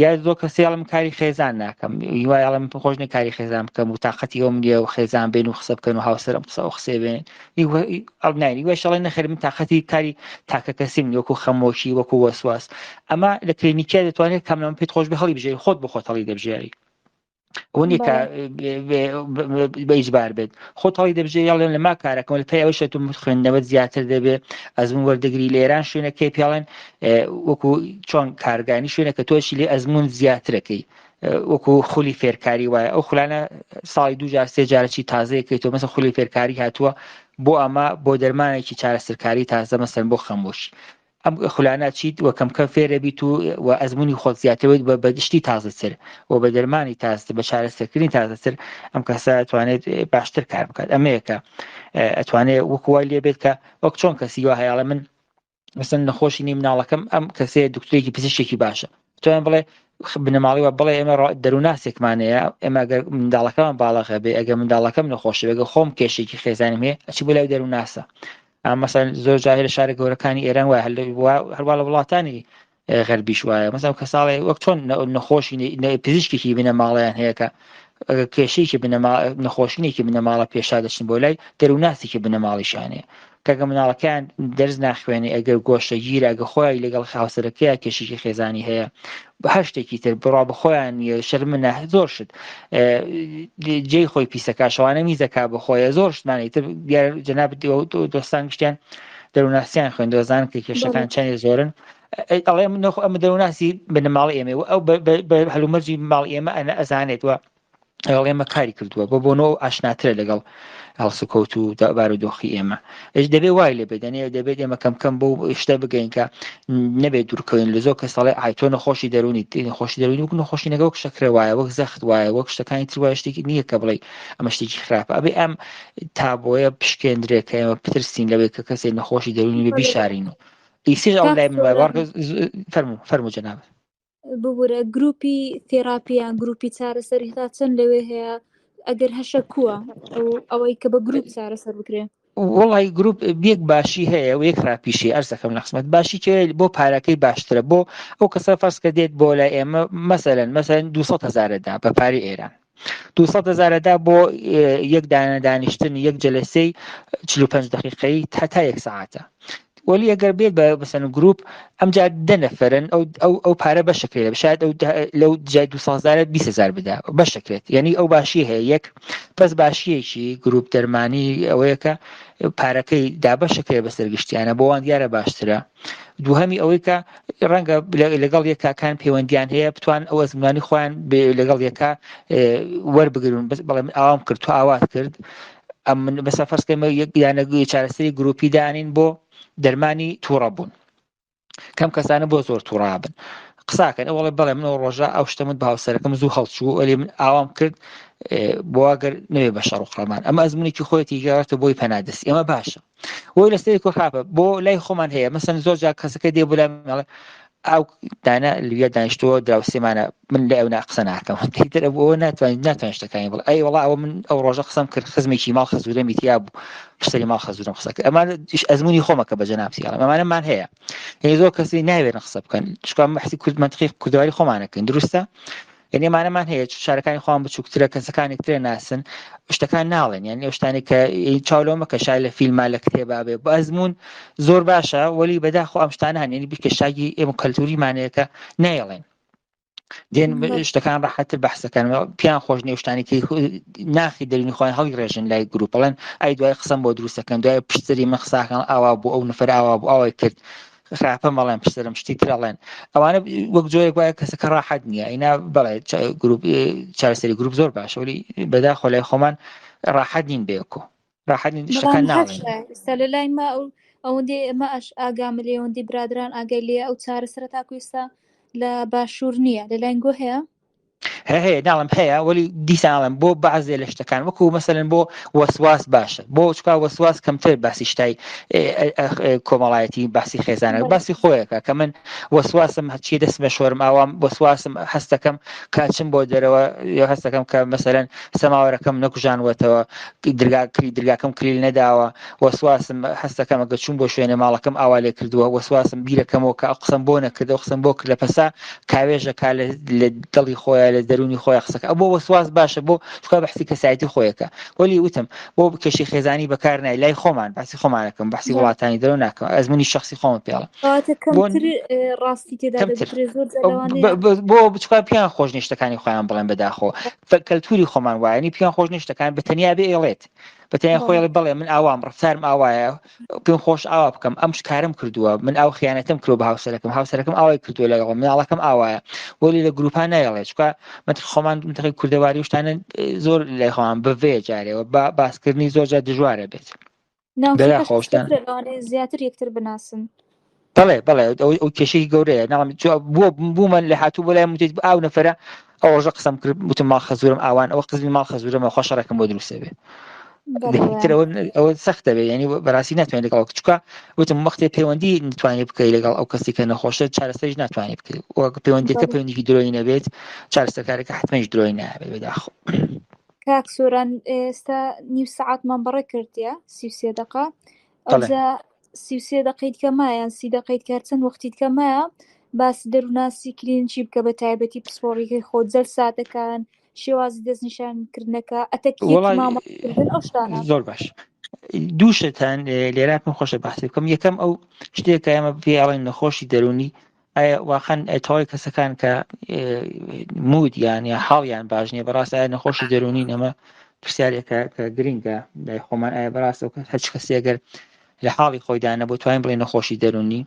یا زۆر کەسێڵم کاری خێزان ناکەم وایڵم خۆشنی کاری خێزان بکەم و تااقەتی ئەوم نیە و خێزان بین و قسە بکەن و هاوسەرم قسە و قسێ بێن ئەڵنانی وای شەڵی نەخێر من تااقەتی کاری تاکە کەسیم وەکو خەمۆشی وەکو وەسواس ئەمە لە کلینیکیا دەتوانێت کاملەوە پێت خۆش بە هەڵی بژێری خۆت بە خۆت هەڵی دەبژێری ئەوە نیە کە بە ئیجبار بێت خۆت هەڵی دەبژێ یاڵێن لەما کارەکەم لە پێی ئەوە شێت و خوێندنەوەت زیاتر دەبێت ئەزمون وەردەگری لە ئێران شوێنەکەی پێڵێن وەکو چۆن کارگانی شوێنە کە تۆشی لێ ئەزمون زیاترەکەی وەکو خولی فێرکاری وایە ئەو خولانە ساڵی دوو جار سێ جارێکی تازەیەکەی تۆ مەسەڵ خولی فێرکاری هاتووە بۆ ئەمە بۆ دەرمانێکی چارەسەرکاری تازە مەسەن بۆ خەمۆشی ئەم خولانە چیت وەکەمکە فێرە بیت و ئەزمموی خۆت زیاترەوەیت بە دشتی تازەتر و بە دەرمانی تازتر بە چارەسەرکردنی تازەتر ئەم کەسە ئەتوانێت باشتر کار بکات ئەمەیەکە ئەتوانێت وەکوای لێ بێت کە وەک چۆن کەسی وا هەیەڵە من مثلا نەخۆشی نی مناڵەکەم ئەم کەسێ دکتۆرێکی پزیشکێکی باشە توانێت بڵێ بنەماڵی وە بڵێ ئێمە دەرووناسێکمانەیە ئێمە ئەگەر منداڵەکەمان باڵەخە بێ ئەگەر منداڵەکەم نەخۆشە بێگە خۆم کێشێکی خێزانم هەیە ئەچی بۆ لای دەرووناسە مثلا زۆر جاهل لە شارە گەورەکانی ئێران وایە هەروە لە وڵاتانی غەربیش وایە مثلا کە ساڵێ وەک چۆن نەخۆشی پزیشکێکی بنەماڵیان هەیە کە کێشەیەکی نەخۆشینێکی بنەماڵە پێشا دەچن بۆ لای دەرووناسێکی بنەماڵیشانەیە کەگە مناڵەکان دەرز ناخوێنێ ئەگەر گۆشە گیرە ئەگە خۆی لەگەڵ هاوسەرەکەیە کێشێکی خێزانی هەیە بە هەر شتێکی تر بڕوا بە خۆیان شەرمنە زۆر شت جێی خۆی پیسەکە شەوانە میزەکە بە خۆیە زۆر شتمانی تر دیار جەناب دۆستان گشتیان دەرووناسیان خوێن دۆزان کە کێشەکان چەندێ زۆرن ئەڵێ ئەمە دەرووناسی بنەماڵی ئێمە ئەو هەلومەرجی ماڵ ئێمە ئەنە ئەزانێت وە ئێمە کاری کردووە بۆنەوە ئاشناترە لەگەڵ هەڵسوکەوت و بارودۆخی ئێمە دەبێ وای لێ بدەنێ دەبێت ئێمە کەم بۆ شتە بگەین کە نەبێت دوورکەوین لە زۆر کە ساڵی ئایتۆ نەخۆشی دەرونی نەخۆشی دەرونی وەک نەخۆشی نەگە وەک شەکرە وایە وەک زەخت وایە وەک شتەکانی تر وایە شتێکی نییە کە بڵێ ئەمە شتێکی خراپە ئەبێ ئەم تابۆیە پشکێندرێت کە ئێمە پترسین لەوێت کە کەسێک نەخۆشی دەرونی بێ بیشارین و ئیسیش ئەو لای من وای فەرموو جەناب ببوورە گروپی تێراپیان گروپی چارەسەری تا چەند لەوێ هەیە ئەگەر هەشە کووە ئەوەی کە بە گروپ چارەسەر بکرێن وڵی گروپ بیەک باشی هەیە و یەک راپیشی ئەرزەکەم لە قسمەت باشی کە بۆ پارەکەی باشترە بۆ ئەو کەسە فەرزکە دێت بۆ لای ئێمە مەسەلەن 200,000دا بە پاری ئێران 200,000دا بۆ یەک دانیشتن یەک جەلسەی 45 دقیقەی تا 1 ساعتە ولی ئەگەر بێت بە بەسەن گروپ ئەمجا 10 نەفەرن ئەو پارە بەشەکرێت شاید لەو جای 200,000 20,000 بدا بەشەکرێت یعنی ئەو باشی هەیە یەک پس باشیەکی گروپ دەرمانی ئەوەیە کە پارەکەی دابەشەکرێت بەسەرگشتیانە بۆ وان دیارە باشترە دووهەمی ئەوەی کە ڕەنگە لەگەڵ یەکاکان پەیوەندیان هەیە بتوان ئەو ئەزممانی خۆیان لەگەڵ یەکا وەربگرن بەڵێ ئاوام کرد تو ئاوات کرد ئەم بەسە فەرزکەمە یەکیانە چارەسەری گروپی دانین بۆ دەرمانی تووڕەبوون کەم کەسانە بۆ زۆر تووڕابن قساکەن ئەوڵێ بەڵێ من ڕۆژە ئەو شتەمت بە هاوسەرەکەم زوو هەڵچوو ئەلی من ئاوام کرد بۆ ئەگەر نوێ بە شەڕوقڕەمان ئەمە ئەزمونێکی خۆیەتی گەڕێتە بۆی پەنادەست ئێمە باشە وی لەسەری کۆخاپە بۆ لای خۆمان هەیە مەسەن زۆر جا کەسەکە دێ بۆ لای ئەو دانا لویە دانیشتەوە دراوسێمانە من لە ئەو قسە ناکەم تر بۆ ناتوانین شتەکانی بڵ ئەی وڵا ئەوە من ئەو ڕۆژە قسەم کرد خزمێکی ماڵ خەزورە میتیا بوو پشتری ماڵ خەزورم قسەکە ئەمانە ئەزمموی خۆمەکە بە جەنابسیاڵم ئەمانەمان هەیە هەیە زۆر کەسی ناوێن قسە بکەن شکام مەحسی کورد منتقی کوردواری خۆمانەکەن دروستە یعنی ئێمانەمان هەیە شارەکانی خۆیان بچووکترە کەسەکانی ترێ ناسن شتەکان ناڵێن یعنی ئەو شتانی کە چاولۆمە کە شای لە فیلما لە کتێبا بێ بە ئەزمون زۆر باشە وەلی بەداخۆ ئەم شتانە هەن یعنی بیکە شاگی ئێمە کەلتوریمانەیە نایڵێن دێن شتەکان ڕاحەتر بەحسەکان پیان خۆش نیە شتانی کە ناخی دەرونی خۆیان هەڵی ڕێژن لای گروپ بڵێن ئەی دوای قسەم بۆ دروستەکەن دوای پشتری من قساکان ئاوا بوو ئەو نەفەر ئاوا بوو ئەوەی کرد خراپە مەڵێن پشترم شتی ترەڵێن ئەوانە وەک جۆرێک وایە کەسەکە ڕاحەت نییە ئینا بەڵێ چارەسەری گروپ زۆر باشە وەلی بەداخۆ لای خۆمان ڕاحەت نین بێکۆ ڕاحەت نین شتەکان ناڵێن ئێستا لە لای ما ئەوەندێ ئەمە ئاگام لێ ئەوەندی برادران ئاگای لێ ئەو چارەسەرە تاکو ئێستا لە باشوور نییە لەلایەن گۆ هەیە هەیە ناڵم هەیە وەلی دیسانڵم بۆ بەعزێ لە شتەکان وەکو مەسەلەن بۆ وەسواس باشە بۆ چکا وەسواس کەمتر باسی شتای کۆمەڵایەتی باسی خێزانە باسی خۆیەکە کە من وەسواسم هەچی دەست بە شۆرم ئاوام وەسواسم هەستەکەم کاچم بۆ دەرەوە یا هەستەکەم کە مەسەلەن سەماوەرەکەم نەکوژانوەتەوە دەرگاکەم کلیل نەداوە وەسواسم هەستەکەم ئەگە چوون بۆ شوێنە ماڵەکەم ئاوا لێ کردووە وەسواسم بیرەکەمەوە کە ئەو قسەم بۆ نەکردەوە قسەم بۆ کرد لە پەسا کاوێژە کا لە دڵی خۆیان لە دەرونی خۆی قسەکە بۆ وەسواس باشە بۆ چکا بەحسی کەسایەتی خۆیەکە وەلی وتم بۆ کێشی خێزانی بەکار نای لای خۆمان باسی خۆمانەکەم باسی وڵاتانی دەرەوە ناکەم ئەزمموی شخصی خۆمە پێڵە ڕاستی تێدا بۆ بچکا پیان خۆش نیشتەکانی خۆیان بڵێن بەداخۆ کەلتوری خۆمان وایە پیان خۆش نیشتەکان بەتەنیا بێ ئێڵێت بەتەنیا خۆی بڵێ من ئاوام ڕفتارم ئاوایە پێم خۆش ئاوا بکەم ئەم شکارم کردووە من ئەو خیانەتم کردو بە هاوسەرەکەم ئاوای کردووە لەگەڵ مناڵەکەم ئاوایە وەلی لە گروپان نایڵێ چکە خۆمان منتەقی کوردەواری و شتانە زۆر لای خۆمان بەوێ جارێەوە باسکردنی زۆر جار دژوارە بێت خۆشتان زیاتر یەکتر بناسن بەڵێ ئەو کێشەی گەورەیە بوومە لە هاتوو بۆ لای وتیت ئاو نەفەرە ئەو ڕۆژە قسەم کرد وتم ماڵ خەزورم ئاوان ئەوە قزمی ماڵ خەزورەمە خۆشەڕەکەم بۆ دروستە بێ ئەوە سەختە بێ ینی بەڕاستی ناتوانێت لەگەڵ چکە وتم وەختێ پەیوەندی نتوانێت بکەیت لەگەڵ ئەو کەسی کە نەخۆشە چارەسەریش ناتوانێت بکەیت وەک پەیوەندیەکە پەیوەندیکی درۆی نەبێت چارەسەرکارەکە حتمەش درۆی نابێت بەداخۆ کاک سۆران ئێستا نیو سەعاتمان بەڕێ کردیە 33 دقە ئەوجا 33 دقەیت کە مایە 30 دقەیت کار چەند وەختیت کە مایە باسی دەروناسی کلینچی بکە بە تایبەتی پسپۆڕیەکەی خۆ جەل ساتەکان شێوازی دەستنیشانکردنەکە ئەتەکردن ئەو شتانە زۆر باش دووشتان لێرات من خۆشە باسی بکەم یەکەم ئەو شتێکە ئێمە پێڵێن نەخۆشی دەرونی ئایا واخەن تەواوی کەسەکان کە مودیان یا حاڵیان باش نییە بەڕاست ئایا نەخۆشی دەرونی ئەمە پرسیارێکە کە گرینگە لای خۆمان ئایا بەڕاستە هەچ کەسێگەر لە حاڵی خۆیدانە بۆ توانین بڵێ نەخۆشی دەرونی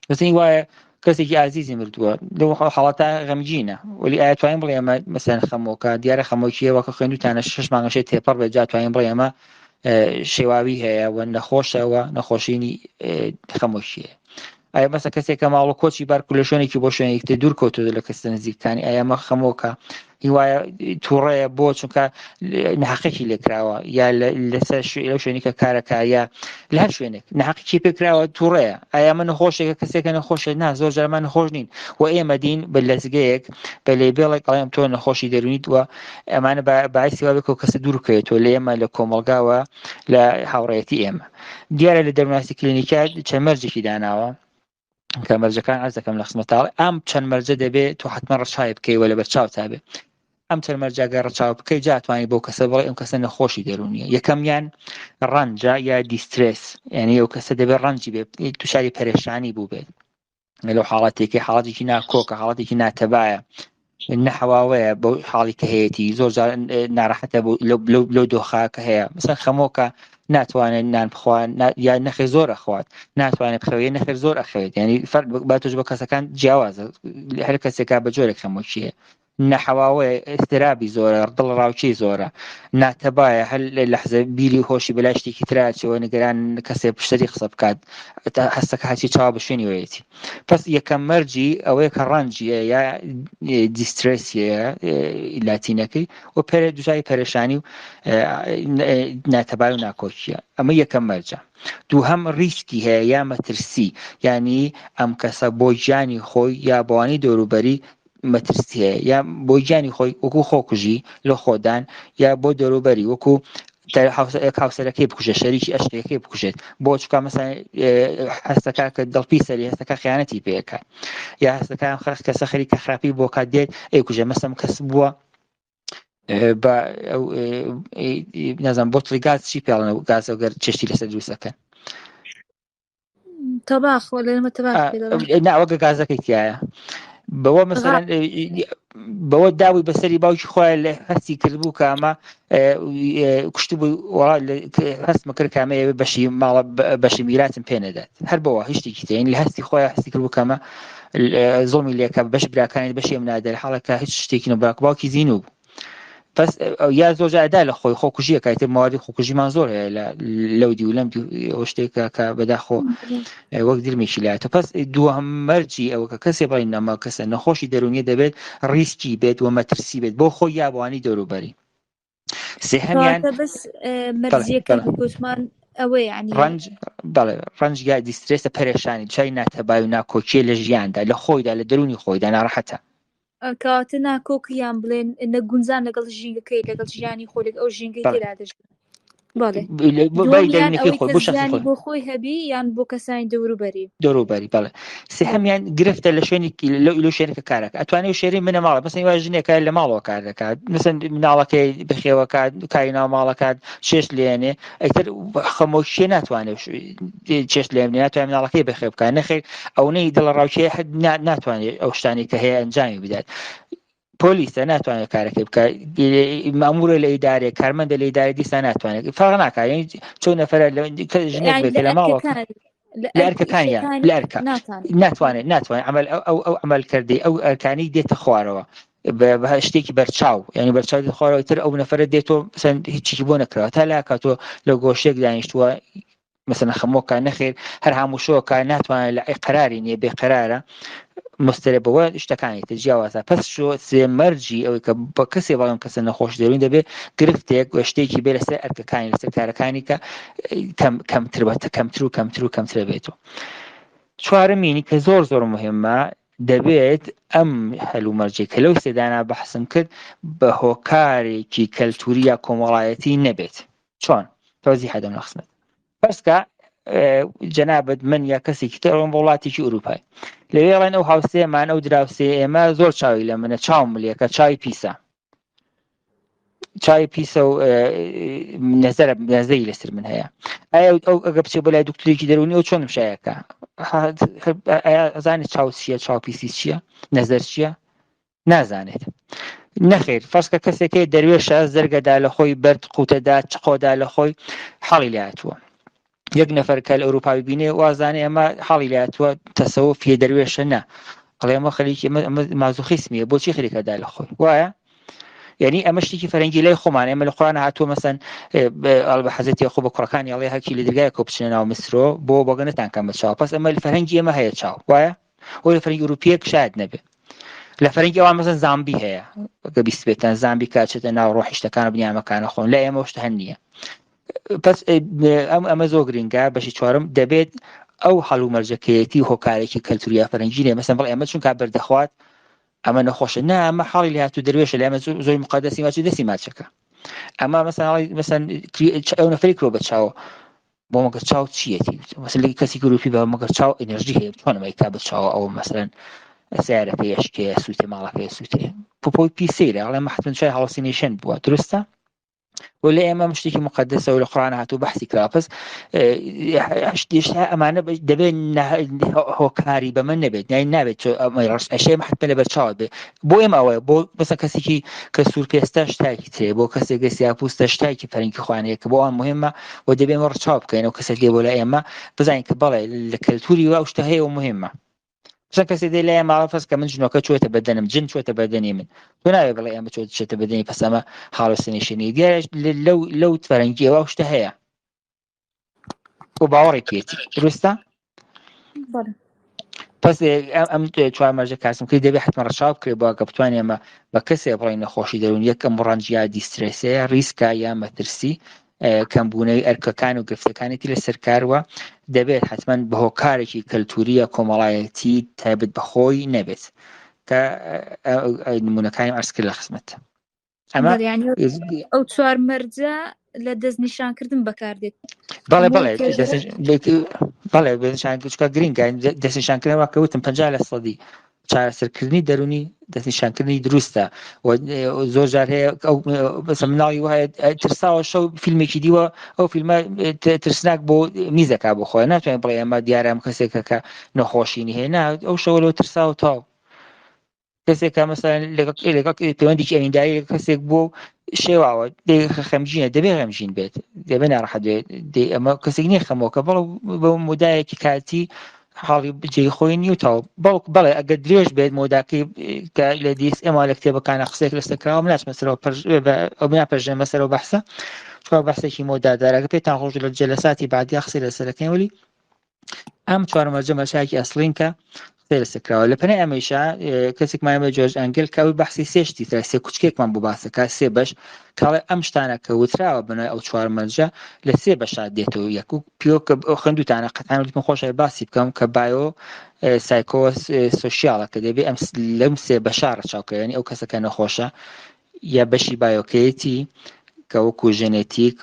بەسنی وایە کەسێکی ئازیزی مردووە لەو حاڵەتە غەمگینە ولی ئایا توانین بڵێ ئەمە مەسەلەن خەمۆکە دیارە خەمۆکیەوە کە خوێندوتانە 6 مانگەشەی تێپەڕ بێت جا توانین بڵێ ئەمە شێواوی هەیە و نەخۆشەوە نەخۆشینی خەمۆکیە ئایا مەسە کەسێکە ماڵ و کۆچی بارکو لە شوێنێکی بۆ شوێنێکی دوور کەوتووە لە کەسە نزیکەکانی ئایا ئەمە خەمۆکە هیوایە تووڕەیە بۆ چونکە نەحەقێکی لێکراوە یا لەسەر لەو شوێنی کە کارەکە یا لە هەر شوێنێک نەحەقێکی پێکراوە تووڕەیە ئایا من نەخۆشێکە کەسێکە نەخۆشە نا زۆر جارمان نەخۆش نین و ئێمە دین بە لەزگەیەک بە لێبێڵێک ئەڵێم تۆ نەخۆشی دەرونیت وە ئەمانە باعثی وا بێت کەسە دوور بکەوێتەوە لە ئێمە لە کۆمەڵگاوە لە هاوڕێتی ئێمە دیارە لە دەروناسی کلینیکا چەند مەرجێکی داناوە کە مەرجەکان عەرز دەکەم لە خزمەتاڵێ ئەم چەند مەرجە دەبێت تۆ حتمما ڕەچاوی بکەیت وە لە بەرچاو تابێ ئەم چەند مەرجەگە ڕەچاو بکەیت جا توانی بۆ کەسە بڵێ ئەم کەسە نەخۆشی دەرونیە یەکەمیان ڕەنجە یا دیسترس یعنی ئەو کەسە دەبێت ڕەنجی بێت تووشاری پەرێشانی بوو بێت لەو حاڵەتێکی حاڵەتێکی ناکۆکە حاڵەتێکی ناتەبایە نەحواوەیە بەو حاڵی کە هەیەی زۆر ناڕەحەتە لەو دۆخا کە هەیە مثلا خەمۆکە ناتوانێت نان بخوان یا نەخێ زۆر ئەخوات ناتوانێت بخەوێت نەخێر زۆر ئەخەوێت یعنی فەرق با تۆش بە کەسەکان جیاوازە هەر کەسێکا بە جۆرێک خەمۆکیە نەحواوەیە ئێسترابی زۆرە دڵ ڕاوچەی زۆرە ناتەبایە هەر لە لەحزە بیری هۆشی بەلای شتێکی تراچەوە نگەران کەسێ پشتری قسە بکات هەستەکە هەچی چاوا بە شوێنی وەیەتی پس یەکەم مەرجی ئەوەیە کە ڕەنجیە یا دیسترسیە لاتینەکەی و دوژای پەرێشانی و ناتەبای و ناکۆکیە ئەمە یەکەم مەرجە دووهەم ریسکی هەیە یا مەترسی ینی ئەم کەسە بۆ گیانی خۆی یا بۆوانی دەوروبەری مەترسی هەیە یا بۆ گیانی خۆی وەکو خۆکوژی لە خۆدان یا بۆ دەوروبەری وەکو هاوسەرەکەی بکوژێت شەریکی ئەشتێکەکەی بکوژێت بۆ چکە مەسەن هەستەکە کە دڵپیسەری هەستەکە خیانەتی پێەکە یا هەستەکان خەرخ کەسە خەریکە خراپی بۆ کات دێت ئەیکوژێ مەسەم کەس بووە بە نازانم بۆتڵی گاز چی پێڵنە و گازەگەر چێشتی لەسەر دروستەکەن تەباخ لەمە تەباخ ناوەگە گازەکەی تایە بەوە مەسەرەن بەوە داوی بەسەری باوکی خۆیان لە هەستی کردبوو کە ئەمە کوشت بوو هەستمە کرد کامەیە بەشی ماڵە بەشی میراتم پێ نەدات هەر بەوە هیچتێکی تین لە هەستی خۆیان هەستی کردبوو کەمە زۆمی لێکە بەش براکانی بەشی ئەم نادەر حاڵەکە هیچ شتێکی نەبراک باوکی زیینوو بوو بەس یا زۆر جادا لە خۆی خۆکوژیە کایتر ماوەی خۆکوژیمان زۆر هەیە لەو دی و لەم ئەو شتێکە کە بەداخۆ وەک دیرمێکی لایەتە پس دووەم مەرجی ئەوە کە کەسێ بڵێ نەما کەسە نەخۆشی دەرونیە دەبێت ڕیسکی بێت و مەترسی بێت بۆ خۆی یابوانی دەوروبەری سێهەمیان بەس مەرجیەکە گوتمان ئەوەی ینی ڕەنج یا دیسترێسە پەرێشانی چای ناتەبای و ناکۆکیە لە ژیاندا لە خۆیدا لە دەرونی خۆیدا ناڕەحەتە کاتە ناکۆکیان بڵێن نە گونجان لەگەڵ ژینگەکەی لەگەڵ ژیانی خۆلێک ئەو ژینگەی تێدا دەژێت بۆ خۆی هەبی یان بۆ کەسانی دەوروبەری بەڵێ سێهەمیان گرفتە لە شوێنێکی لە شوێنێکە کارەکە ئەتوانێت شێری منە ماڵە بەسەنی وا ژنێکە لە ماڵەوە کار دەکات مثلا مناڵەکەی بخێوەکات کاری ناو ماڵەکات چێش لێنێ ئەیتر خەمۆکیێ ناتوانێت چێش لێنێ ناتوانێت مناڵەکەی بەخێ بکات نەخێر ئەوەی دڵە ڕاوچەیە ناتوانێت ئەو شتانی کە هەیە ئەنجامی بدات پۆلیسە ناتوانێت کارەکەی بکات مامورە لە ئیدارێک کارمەندە لە ئیدارە دیسان ناتوانێت فەرق ناکات چۆن نەفەرە ژنێک بێت لە ماڵەوە لە ئەرکەکانیان لە ئەرکە ناتوانێت ئەو عملکردەی ئەو ئەرکانی دێتە خوارەوە بە شتێکی بەرچاو یعنی بەرچاو دێتە خوارەوە تر ئەو نەفەرە دێتەوە هیچی بۆ نەکراوە تا لا کاتۆ لە گۆشتێک دانیشتووە مثلا خەمۆکە نەخێر هەر هەموو شۆکە ناتوانێت لە قەراری نییە بێقەرارە مستەرە بەوە شتەکانی تجیاوازە پس شۆ سێ مەرجی ئەوەی کە بە کەسێ بەڵام کەسە نەخۆش دەروین دەبێت گرفتێک شتێکی بێ لەسەر ئەرکەکانی لەسەر کارەکانی کە کەمتر بەتە کەمتر و کەمتر و کەمترە بێتەوە چوارەمینی کە زۆر مهمە دەبێت ئەم هەلومەرجێک کە لەو سێدانا بەحسم کرد بە هۆکارێکی کەلتوری یا کۆمەڵایەتی نەبێت چۆن تۆزی حەدەم نەخسمت بەسکە جەنابەت من یا کەسێکی تر ئەوم وڵاتێکی ئوروپای لەوێڵێن ئەو هاوسێمان ئەو دراوسێ ئێمە زۆر چاوی لە منە چاوم ملێکە چای پیسە و نەزەی لەسەر من هەیە ئایا ئەو ئەگە بچێ بەلای دکتۆرێکی دەرونی ئەو چۆنم شایەکە ئەزانێت چاو چییە چاو پیسی چییە نەزەر چییە نازانێت نەخێر فەرسکە کەسێکی دەروێشە زەرگەدا لە خۆی بەرد قوتەدا چقۆدا لە خۆی حەڵی لایەتووە یەک نەفەر کە لە ئەوروپای بینێ وازانێ ئەمە حەڵی لایەتووە تەسەووفیە دەروێشە نە قەڵێ ئەمە خەریکی مازوخیسمیە بۆچی خەریکەدا لە خۆی وایە یعنی ئەمە شتێکی فەرەنگی لای خۆمان ئێمە لە قورئان هاتووە مەسەن ئەڵبە حەزەتی یەخۆ بە کوڕەکانی ئەڵێ هەرکی لە دەرگایەکەوە بچنە ناو میسرۆ بۆ بەگەنەتان کەم بە چاو پس ئەمە لە فەرەنگی ئێمە هەیە چاو وایە ئەو لە فەرەنگی ئوروپیەک شاید نەبێ لە فەرەنگی ئەوان مەسەن زامبی هەیە کە بیست بێتەن زامبی کاچێتە ناو ڕۆحی شتەکانە بنیامەکانە خۆن لە ئێمە شتە هەن نییە پس ئەمە زۆر گرنگە بەشی چوارم دەبێت ئەو هەڵومەرجەکەیەتی هۆکارێکی کەلتوری فەرەنگی نیە مەسەن بڵێ ئەمە چونکە بەردەخوات ئەمە نەخۆشە نا ئەمە حاڵی لە هاتوو دەروێشە لە ئەمە زۆری مقدەسی ماچی دەستی ماچەکە ئەمە مەسەن ئەو نەفەری کرۆ بە چاوە بۆ مەگەر چاو چیەتی مەسەن لە کەسی گروپی بە مەگەر چاو ئێنەرژی هەیە چۆنەمە کا بە چاوە ئەو مەسەن سیارە پێشکێ سووتێ ماڵەکەی سووتێ پۆپۆی پیسەیرە ئەڵێ مەحتمەن شای هەڵسینێشن بووە دروستە و لە ئێمە شتێکی مقدسە و لە قورئان هاتوو بەحسی کرا پس ئەمانە دەبێت هۆکاری بە من نەبێت یانی نابێت ئەشەی محتمە لە بەرچاوت بێت بۆ ئێمە ئەوەیە بۆ بەسە کەسێکی کە سوورپێستە شتاکی تێ بۆ کەسێک گەسیاپوستە شتاکی فەرەنگی خوانەیە کە بۆ ئەوان مهمە و دەبێت ئێمە ڕچاو بکەینەوە کەسێک دێ بۆ لە ئێمە بزانین کە بەڵێ لە کەلتوری وا شتە هەیە و مهمە چەند کەسێ دێ لای ماڵە فەس کە من ژنۆکە چۆتە بەدەنم جن چۆتە بەدەنی من تۆ ناوێ بڵێ ئەمە چۆتە بەدەنی پس ئەمە هاڵوسنیشنی دیارە لەو فەرەنگیەوە شتە هەیە و باوەڕی پێێتی دروستە پس ئەم چوار مەرجە کاسم کرد دەبێت حتممە ڕەچاو بکرێت بۆ کە بتوانێت ئەمە بە کەسێ بڵێ نەخۆشی دەروون یەکەم ڕەنجیا دیسترێسەیە ریسکە یا مەترسی کەمبوونەوەی ئەرکەکان و گرفتەکانێتی لەسەر کارەوە دەبێت حتمما بە هۆکارێکی کەلتوریە کۆمەڵایەتی تایبەت بەخۆی نەبێت کە نمونونەکانی ئەرز کرد لە خزمەت ئەمە ئەو چوار مەرجە لە دەستنیشانکردن بەکاردێت. بەڵێ بەڵێ دەستنیشانکردنەوە گرینگە دەستنیشانکردنەوە کەوتم 50% چارەسەرکردنی دەرونی دەستنیشانکردنی دروستە زۆر جار هەیە بەسە مناڵی وایە ترساوە شەو فیلمێکی دیوە ئەو فیلمە ترسناک بۆ میزەکە بۆ خۆی ناتوانین بڵێ ئەمە دیارە کەسێکە کە نەخۆشینی هەیە ئەو شەوە لەو ترساوە تاو کەسێکە مەسەڵەن لەگەڵ پەیوەندێکی ئەویندایی کەسێک بۆ شێواوە خەمگینە دەبێ غەمگین بێت دەبێ ناڕەحەت بێت ئەمە کەسێک نییە خەمەوە بەڵێ بە مودایەکی کاتی حاڵی بجێی خۆی نیو تاو بەڵک بڵێ ئەگەر درێژ بێت مۆداکەی لە دیس ئێمە لە کتێبەکانە قسێک لەسەرکراوە مناش مەسەرەوە پەرژێ مەسەرەوە بەحسە چوار بەحسێکی مۆدادارەکە پێتان خۆش لە جەلەساتی بعدیا قسەی لەسەرەکەی وەلی ئەم چوارمەرجە مەشایەکی ئەسڵین کە سەرکراوە لە پەنای ئەمەیشا کەسێکمانمە جۆرج ئەنگل کەوی بەحسی سێشتی ترە سێ کوچکێکمان بۆ باسەکە سێ بەش کاڵێ ئەم شتانە کە وتراوە بنای ئەو چوارمەرجە لە سێ بەشات دێتەوە یەک و پیۆکە خندوتانە قەتان وتم خۆشای باسی بکەم کە بایۆ سایکۆ سۆشیاڵە کە دەبێ ئەم لەم سێ بەشارە چاوکەیانی ئەو کەسەکە نەخۆشە یا بەشی بایۆکەیەتی کە وەکو ژێنێتیک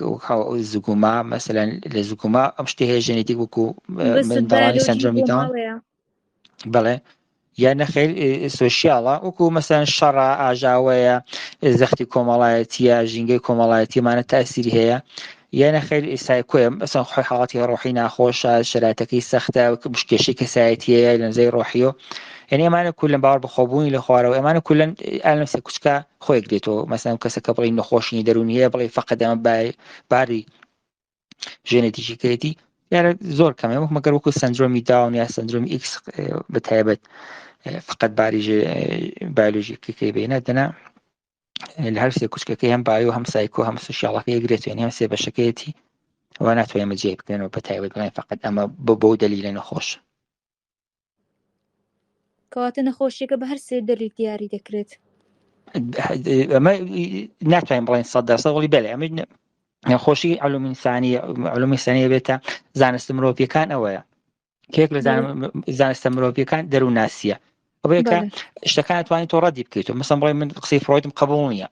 زگوما مەسەلەن لە زگوما ئەم شتێ هەیە ژێنێتیک وەکو منداڵانی سەندرۆمی داون بەڵێ یا نەخێر سۆشیاڵە وەکو مەسەن شەڕە ئاژاوەیە زەختی کۆمەڵایەتیە ژینگەی کۆمەڵایەتیمانە تاسیری هەیە یا نەخێر سایکۆیە مەسەن خۆی حاڵاتی ڕۆحی ناخۆشە شەراتەکەی سەختە بشکێشی کەسایەتیەیە لە نزەی ڕۆحیۆ یعنی ئەمانە کولن باوەڕ بەخۆبوونی لە خوارەوە ئەمانە کولن ئالەمسێ کوچکە خۆی گرێتەوە مەسەن کەسەکە بڵێ نەخۆشینی دەرونی هەیە بڵێ فەقەت ئەمە باری ژێنێتیکەیەتی یارە زۆر کەمێ مەگەر وەکو سندرۆمی داون یا سندرۆمی ئیکس بەتایبەت فقط باری بایۆلۆژیکەکەی بێنە دەنا لە هەر سێ کوچکەکەی هەم بایۆ هەم سایکۆ هەم سۆشیاڵەکە یەکگرێت یعنی هەم سێ بەشەکەیەتی وا ناتوانێت جێ بکەنەوە بەتایبەت بڵێن فقط ئەمە بۆ دەلیلە نەخۆش کەواتە نەخۆشیەکە بە هەر سێ دەلیل دیاری دەکرێت ئەمە ناتوانین بڵێن 100% وەلی بەڵێ ئەمە نەخۆشی علومی ئینسانیە بێتە زانستە مرۆڤیەکان ئەوەیە کێک لە زانستە مرۆڤیەکان دەرووناسیە ئەوەیەکە شتەکان توانێت تۆ ڕەدی بکەیتەوە مەسەڵەن بڵێ من قسەی فرۆیدم قبوڵ نییە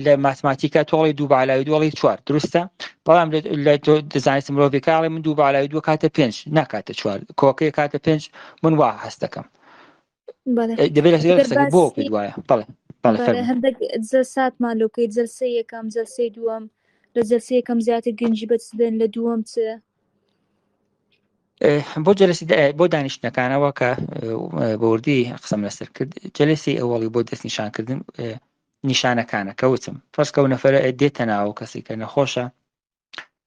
لە ماتماتیکا تۆڵی 2 بە عەلاوەی 2 ئەڵێی 4 دروستە بەڵام لە زانستی مرۆڤیەکە ئەڵێ من 2 بە عەلاوەی 2 کاتە 5 ناکاتە 4 کۆکەی کاتە 5 من وا هەست دەکەم دەبێت لە قسەکە بۆ پێت وایە بەڵێ هەندێک جەلساتمان لۆکەی جەلسەی یەکەم جەلسەی دووەم لە جەلسەی یەکەم زیاتر گەنجی بەدەستدێن لە دووەم چ بۆ جەلسی بۆ دانیشتنەکانەوە کە بەوردی قسەم لەسەر کرد جەلسی ئەوڵی بۆ دەست نیشانکردن نیشانەکانە کەوتم فەرزکە و نەفەرە دێتە ناو کەسی کە نەخۆشە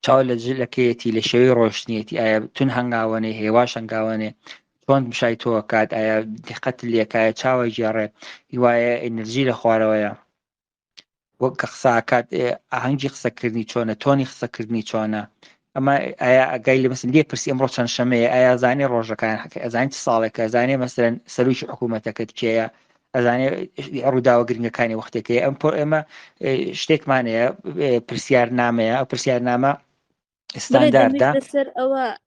چاو لە جلەکەیەتی لە شێوەی ڕۆشتنیەتی ئایا تون هەنگاوانێ هێواش هەنگاوانێ چۆن بشای تۆ کات ئایا دقت لێکایە چاوی گێڕێ هیوایە ئەنرژی لە خوارەوەیە وەک کە قساکات ئاهەنگی قسەکردنی چۆنە تۆنی قسەکردنی چۆنە ئەمە ئایا ئەگای لە مەسن لێ پرسی ئەمڕۆ چەند شەمەیە ئایا زانێ ڕۆژەکان ئەزانێت ساڵێکە زانێ مەسەرەن سەرۆکی حکوومەتەکەت کێیە ئەزانێ ڕووداوە گرنگەکانی وەختێکەیە ئەمە شتێکمانەیە پرسیارنامەیە ئەو پرسیارنامە ستانداردە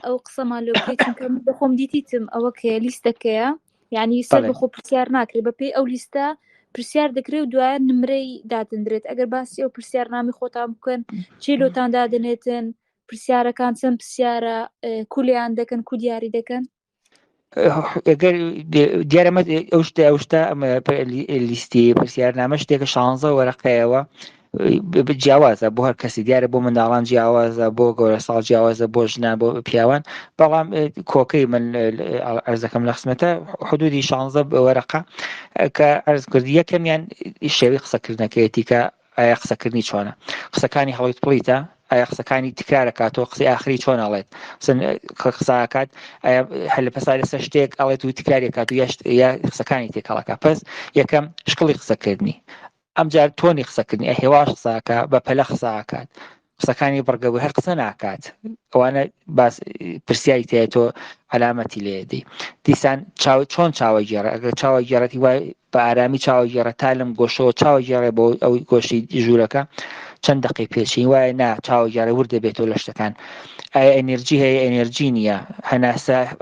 ئەو قسەمان لۆکەم بەخۆم دیتیتم ئەوە کە لیستەکەیە یعنی سەر بەخۆ پرسیار ناکرێت بەپێی ئەو لیستە پرسیار دەکرێت و دوایە نمرەی دادەندرێت ئەگەر باسی ئەو پرسیارنامی خۆتان بکەن چی لۆتان دادنێتن پرسیارەکان چەند پرسیارە کولیان دەکەن کو دیاری دەکەن دیارەمە ئەو شتە لیستی پرسیارنامە شتێکە 16 وەرەقەیەوە جیاوازە بۆ هەر کەسی دیارە بۆ منداڵان جیاوازە بۆ گەورە ساڵ جیاوازە بۆ ژنان بۆ پیاوان بەڵام کۆکەی من ئەرزەکەم لە قسمەتە حدودی 16 وەرەقە کە ئەرز کردی یەکەمیان شێوەی قسەکردنەکەیەتی کە ئایا قسەکردنی چۆنە قسەکانی هەڵیت پڵیتە ئایا قسەکانی تکرارەکاتەوە قسەی ئاخری چۆن ئەڵێت قساکات هەل پەسا لەسەر شتێک ئەڵێت و تکرارێکات و یا قسەکانی تێکەڵەکە پس یەکەم شکڵی قسەکردنی ئەمجار تۆنی قسەکردنی هێواش قساکە بە پەلە قساکات قسەکانی بڕگەبوو هەر قسە ناکات ئەوانە باس پرسیاری تێ تۆ علامەتی لێدەی دیسان چۆن چاوە گێڕە ئەگەر چاوە گێڕەتی وای بە ئارامی چاوە گێڕە تا لەم گۆشەوە چاوە گێڕێ بۆ ئەو گۆشی ژوورەکە چەند دقی پێچین وایە نا چاوە گێڕە ور دەبێتەوە لە شتەکان ئەنرژی هەیە ئەنرژی نییە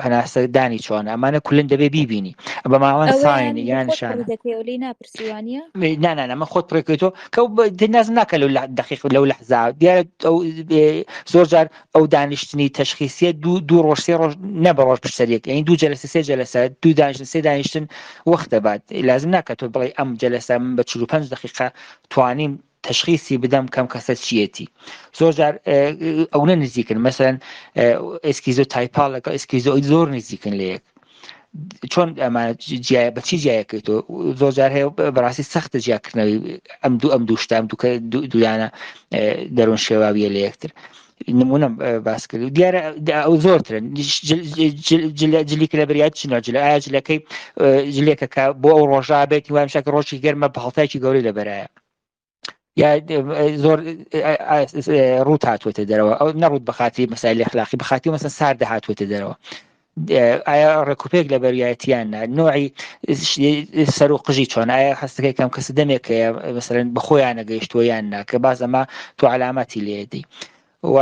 هەناسە دانی چۆن ئەمانە کولن دەبێ بیبینی بەماوەن ساین یان شانە لی ناپرسیوانە نانە خۆت پڕێکێتەوە کە نازم ناکە لەو دقیق لەو لەحزا دیارە زۆر جار ئەو دانیشتنی تەشخیصیە دوو ڕۆژ سێ ڕۆژ نە بە ڕۆژ پشتەرێک یعنی دوو جەلسە سێ جەلسە دوو دانیشتن سێ دانیشتن وەختە بات لازم ناکە تۆ بڵێ ئەم جەلسە من بە 45 دقیقە توانیم تشخیصی بدەم کەم کەسە چیەتی زۆر جار ئەوە نزیکن مەسەن ئسکیزۆ تایپال لەگە ئسکیزۆ زۆر نزیکن لە یەک چۆن ئەمانە بەچی جیایەکەیتەوە زۆر جار هەیە بەڕاستی سەختە جیاکردنەوەی ئەم دوو شتام دویانە دەروون شێواویە لە یەکتر نمونە باس کرد دیارە ئەو زۆرترن جلیکە لە بریات چینەوە جلە ئایا جلەکەی جلێکەکە بۆ ئەو ڕۆژا بێت وام شاکە ڕۆژی گەرمە بە هەڵتایکی گەورەی لەبەرایە یا زۆر ڕوت هاتووەتە دەرەوە ئەو نەڕوت بەخاتی مەسایل ئەخلاقی بەخاتی مەسەن ساردە هاتووەتە دەرەوە ئایا ڕێکوپێک لە بەریایەتیانە نوعی سەر و قژی چۆن ئایا هەستەکەی کەم کەس دەمێکەیە مەسەرەن بەخۆیان نەگەیشتووە یان ناکە باز ئەمە تۆ علامەتی لێدەی و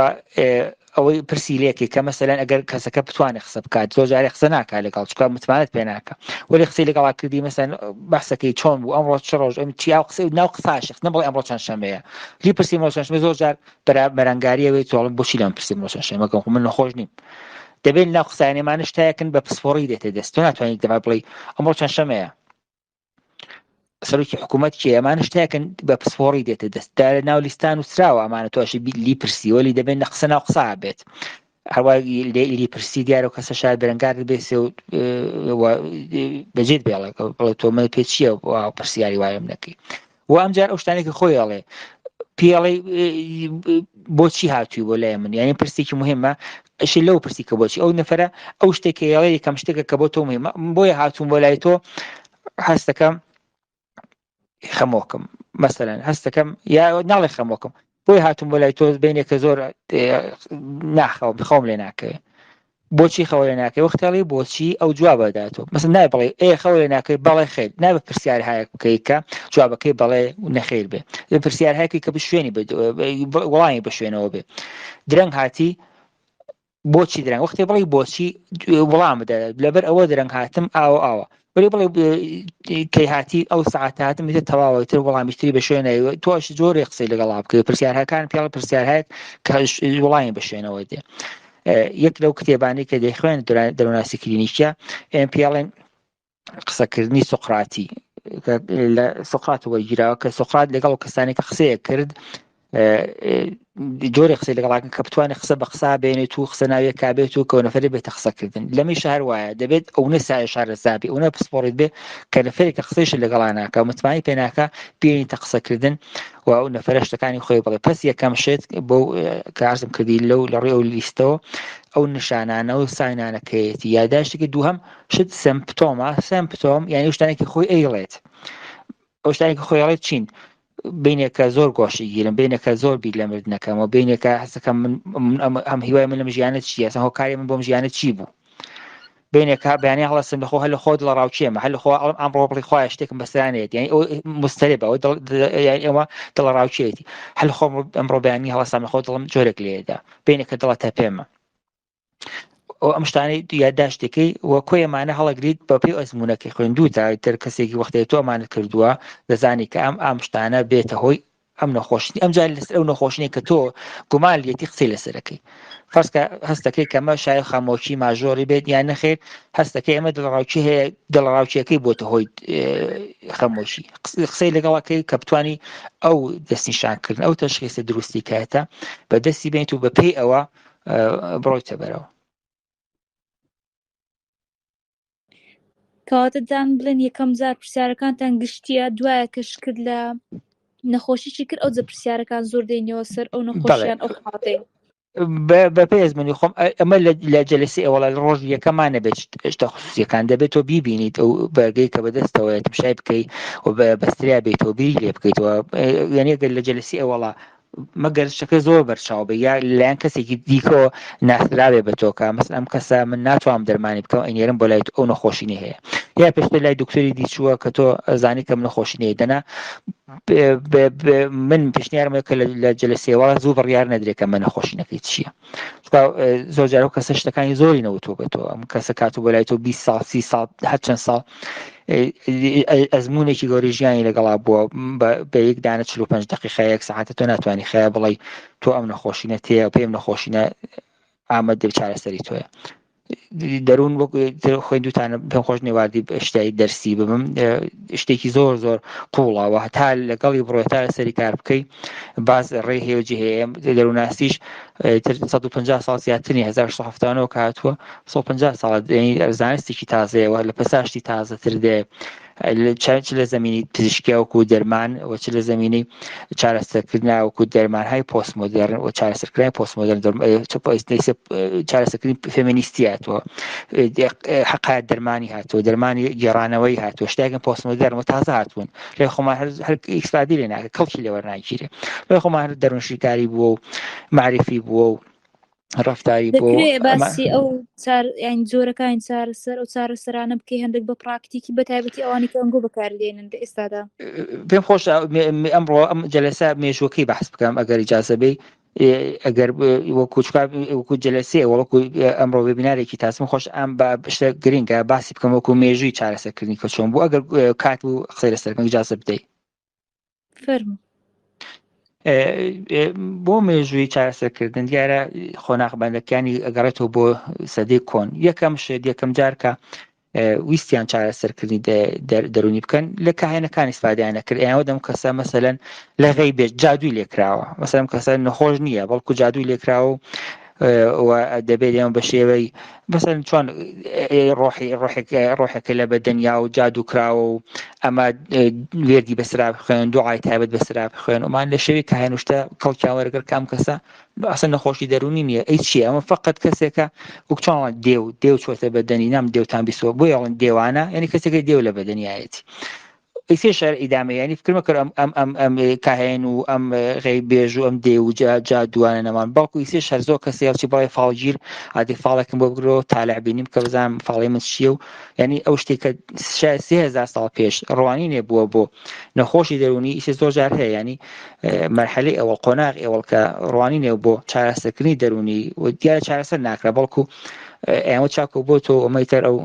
ئەوەی پرسی لێکی کە مەسەلەن ئەگەر کەسەکە بتوانێت قسە بکات زۆر جارێ قسە ناکات لەگەڵ چکە متمانەت پێ ناکە وەلی قسەی لەگەڵا کردی مەسەن بەحسەکەی چۆن بوو ئەمڕۆ چ ڕۆژ ئەم چیا قسە ناو قساشخ نەبڵێ ئەمڕۆ چەند شەمەیە لی پرسی ئەمڕۆ چەند شەمە زۆر جار بەرەنگاریەوەی تۆڵم بۆچی لەم پرسی ئەمڕۆ چەند شەمەکەم من نەخۆش نیم دەبێت ناو قسانێمانە شتایەکن بە پسپۆڕی دێتە دەست تۆ ناتوانیت دەبا بڵێ ئەمڕۆ چەند شەمەیە سەرۆکی حکوومەت کێ ئەمانە شتایەکن بە پسپۆڕی دێتە دەست دا ناو لیستان و سراوە ئەمانە تۆشی لی پرسی وەلی دەبێت نە قسە ناو قسا بێت هەروە لی پرسی دیارە و کەسە شاید بەرەنگار بێسێ و بەجێت بڵێ تۆ من پێ چییە پرسیاری وایم نەکەی و ئەمجار ئەو شتانێکی خۆی ئەڵێ پێڵێ بۆچی هاتووی بۆ لای من یعنی پرسێکی مهمە ئەش لەو پرسی کە بۆچی ئەو نەفرە ئەو شتێکی ئەڵێ یەکەم شتێکە کە بۆ تۆ مهمە بۆیە هاتووم بۆ لای تۆ هەستەکەم خەمۆکم مەسەلەن هەستەکەم یا ناڵێ خەمۆکم بۆی هاتووم بۆ لای تۆ بینێکە زۆر ناخەوم بخەوم لێ ناکەوێ بۆچی خەوە لێ ناکەی وەختاڵی بۆچی ئەو جوابە داتۆ مەسەن نای بڵێ خەوە لێ ناکەی بەڵێ خێر نابە پرسیار هایەک بکەی کە جوابەکەی بەڵێ نەخێر بێ پرسیار هایەکی کە بشوێنی وەڵامی بشوێنەوە بێ درەنگ هاتی بۆچی درەنگ وەختی بڵێ بۆچی وەڵام بدە لەبەر ئەوە درەنگ هاتم ئاوە بڵێ کەی هاتی ئەو ساعات هاتم بێت تەواوەتر وەڵامیشتری بە شوێنەوە تۆش زۆری قسەی لەگەڵا بکەوێت پرسیارهاکان پێڵ پرسیارهایەک کە وەڵامی بە شوێنەوە دێ یەک لەو کتێبانی کە دەیخوێن دەروناسی کلینیکە پێڵێن قسەکردنی سوقراتی لە سوقرات وەرگیراوە کە سوقرات لەگەڵ کەسانی کە قسەیە کرد جۆری قسەی لەگەڵاکن کە بتوانێت قسە بە قسا بێنێت و قسە ناوێت کابێت و کە نەفەری بێتە قسەکردن لەمی شار وایە دەبێت ئەو نەسای شارەزابی ئەو نە پسپۆڕیت بێ کە نەفەری کە قسەیش لەگەڵا ناکە و متمانی پێ ناکە بێنیتە قسەکردن و ئەو نەفەرە شتەکانی خۆی بڵێ پس یەکەم شێت بۆ کە عەرزم کردی لە ڕێ ئەو لیستەوە ئەو نیشانانە و ساینانەکەیەتی یاداشتێکی دووهەم شت سمپتۆم یعنی شتانێکی خۆی ئەیڵێت ئەو شتانێکی خۆی ئەڵێت چین بینێکە زۆر گۆشی گیرم بینێکە زۆر بیر لە مردنەکەمەوە بینێکە هەستەکەم ئەم هیوای من لەم ژیانە چیە ئەسەن هۆکاری من بۆم ژیانە چی بوو بینێکە بەیانی هەڵەسم لەخۆ هەل لە خۆ دڵە ڕاوچێمە هەل لەخۆ ئەمڕۆ بڵی خۆیان شتێکم بەسرانێت یعنی ئەو مستەرێبە ئەوە دڵە ڕاوچێتی هەل خۆ ئەمڕۆ بەیانی هەڵەسام لەخۆ دڵم جۆرێک لێدا بینێکە دڵەتە پێمە ئەم شتانەی یادداشتێکەی وە کۆیەمانە هەڵەگریت بە پێی ئەزمونونەکەی خوێندوو تا تر کەسێکی وەختێت تۆ ئەمانت کردووە دەزانی کە ئەم شتانە بێتە هۆی ئەم نەخۆشی ئەمجار لەسەر ئەو نەخۆشنی کە تۆ گومان لێتی قسەی لەسەرەکەی فەرزکە هەستەکەی کەمە شایە خامۆکی ماژۆری بێت یان نەخێر هەستەکەی ئەمە دڵڕاوچی هەیە دڵڕاوچیەکەی بۆتە هۆی خەمۆشی قسەی لەگەڵەکەی کە بتوانی ئەو دەستنیشانکردن ئەو تەشخیصە دروستی کاتە بە دەستی بێنیت و بە پێی ئەوە بڕۆیتە بەرەوە کەواتەدان بڵێن یەکەم جار پرسیارەکانتان گشتیە دوایە کەش کرد لە نەخۆشیی کرد ئەو جە پرسیارەکان زۆر دێنەوە سەر ئەو نەخۆشیان ئەو خاتێ بە پێزمانی خۆم ئەمە لە جەلسی ئەوڵ ڕۆژ یەکەمانە بێت شتە خصوصیەکان دەبێت تۆ بیبینیت ئەو بەرگەی کە بەدەستەوەیە تمشای بکەیت و بەستریا بێتەوە بیری لێ بکەیتەوە یعنی گەر لە جەلسی ئەوڵە مەگەرشەکە زۆر بەرچاو بێ یا لایەن کەسێکی دیکەوە ناسرابێ بە تۆکە مەسەڵەن ئەم کەسە من ناتوانم دەرمانی بکەم ئەنێرم بۆ لای ئەو نەخۆشینە هەیە یا پێشتر لای دکتۆری دیچووە کە تۆ ئەزانی کەم نەخۆشینەیە دەنا من پێشنیارم کە لە جلسەوە زوو بڕیار نەدرێت کە من نەخۆشینەکەی چییە زۆر جار ئەو کەسە شتەکانی زۆری نەوتۆ بێتەوە ئەم کەسە کاتو بۆ لای تۆ 20 ساڵ 30 ساڵ هەر چەند ساڵ ئەزمونێکی گەوری ژیانی لەگەڵا بووە بە یەک دانە 45 دقیقە یەک ساعتە تۆ ناتوانانی خەیە بڵێ تۆ ئەم نەخۆشینە تێە پێم نەخۆشینە ئامادە چارەسەری تۆیە دەروون خۆی دوتانە پێم خۆش نێواردی شتایی دەرسی ببم شتێکی زۆر زۆر قوڵاوە هەتا لەگەڵی بڕۆێتا لەسەری کار بکەی باز ڕێ هێوجی هەیە دەرووناسیش 150 ساڵ زیاترنی 1970ەوە کاتووە 150 ساڵ زانستێکی تازەیەوە لە پەساشتی تازەتر دێ چ لە زمینی پزیشکی وەکو دەرمان و چ لە زمینی چارەسەرکردنا وەکو دەرمانهای پۆست مۆدرن و چارەسەرکردنی پۆست مۆدرن چارەسەرکردنی فێمینیستی هاتووە حقایەت دەرمانی هاتووە دەرمانی گێڕانەوەی هاتووە شتێکن پۆست مۆدرن و تازە هاتوون لێ خۆمان هەر ئیکسپادی لێ ناکە کەڵکی لێوەرناگیرێ لێ خۆمان هەر دەروونشیکاری بووە و معرفی بووە و ڕفتاری بۆ باسی ئەو یان جۆرەکانی چارەسەر ئەو چارەسەرانە بکەی هەندێک بە پراکتیکی بەتایبەتی ئەوانی کە ئەنگۆ بەکاردێنن ئێستادا پێم خۆش ئەمڕۆ ئەم جەلسە مێژوەکەی بەحس بکەم ئەگەر ئیجازە بێ ئەگەر وەکو جەلسێ وەکو ئەمڕۆ وێبینارێکی تاسم خۆش ئەم بە شتە گرنگە باسی بکەم وەکو مێژووی چارەسەرکردنی کە چۆن بوو ئەگەر کات و قسەی لەسەرکەم ئیجازە بدەیت فەرموو بۆ مێژووی چارەسەرکردن دیارە خۆناغبەندەکانی ئەگەڕێتەوە بۆ سەدەی کۆن یەکەم جارکە ویستیان چارەسەرکردنی دەرونی بکەن لە کاهێنەکانی ئیسفادەیانە کرد ئێوە دەم کەسە مەسەلەن لە غەی بێت جادووی لێکراوە مەسەلەن کەسە نەخۆش نییە بەڵکو جادووی لێکراوە و دەبێت ئێمە بە شێوەی بەسەن چۆن ڕۆحێکە لە بەدەنیا و جادو کراوە و ئەمە وێردی بەسرا بخوێن دوعای تایبەت بەسرا بخوێن ومان لە شەوی کاهێنوشتە کەڵکیان وەرەگەر کام کەسە ئەسەن نەخۆشی دەرونی نییە ئەی چیە ئەمە فقط کەسێکە وەکچۆن دێو چۆتە بەدەنی نام دێوتان بیسەوە بۆ یاڵن دێوانە یعنی کەسێکی دێو لە بەدەنیایەتی ئیسێ شەر ئیدامە یعنی فکرمە کرد ئەم کاهێن و ئەم غەی بێژ و ئەم دێ و جادووانە نەمان باوکو ئیسێ شەر زۆر کەسێ هەڵکی بڵێ فاڵگیر ئادی فاڵێکم بۆ بگرەوە تالع بینیم کە بزانم فاڵی من چییە و یعنی ئەو شتێکە 3000 ساڵ پێش ڕوانی نێبووە بۆ نەخۆشی دەرونی ئیسێ زۆر جار هەیە ینی مەرحەلەی ئەوە قۆناغ ئێوەڵ کە ڕوانی نێ بۆ چارەسەرکردنی دەرونی و دیارە چارەسەر ناکرا بەڵکو ئێوە چاکۆ بۆ تۆ ئەمەیتەر ئەو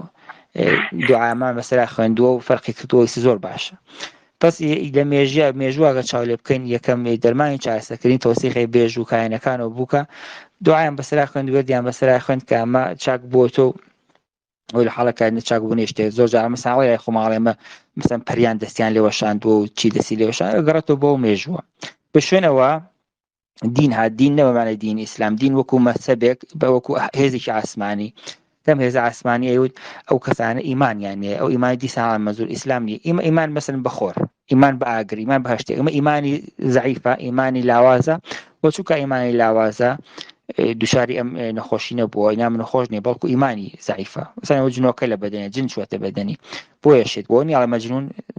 دوعامان بەسەرا خوێندووە و فەرقی کردووە زۆر باشە پس لە مێژوواگە چاو لێ بکەین یەکەم دەرمانی چارەسەرکردنی تۆسیقی بێژ و کاهێنەکانەوە بووکە دوعایان بەسەرا خوێند وەردیان بەسەرا خوێند کە ئەمە چاک بۆ تۆ و لە حاڵەکە چاک بوونی شتێک زۆر جار مەساڵی خۆماڵێمە مثلا پەریان دەستیان لێوەشاندووە و چی دەستی لێوەشان گەڕێتەوە بۆ مێژووە بە شوێنەوە دین هات دین نەبەمانە دین ئیسلام دین وەکو مەسەبێک بە وەکو هێزێکی ئاسمانی دەم هێز ئاسمانی ئەوت ئەو کەسانە ئیمانیان نیە ئەو ئیمانی دیسان مەزور ئیسلام نیە ئیمان مەسەن بەخۆر ئیمان بە ئاگر ئیمان بە هەشتێک ئەمە ئیمانی زەعیفە ئیمانی لاوازە بۆ چووکە ئیمانی لاوازە دوشاری ئەم نەخۆشی نەبووە ئینام نەخۆش نیە بەڵکو ئیمانی زەعیفە مثلا ئەو جنۆکە لە بەدەنێ جن چوەتە بەدەنی بۆیە شێت بۆ نیاڵە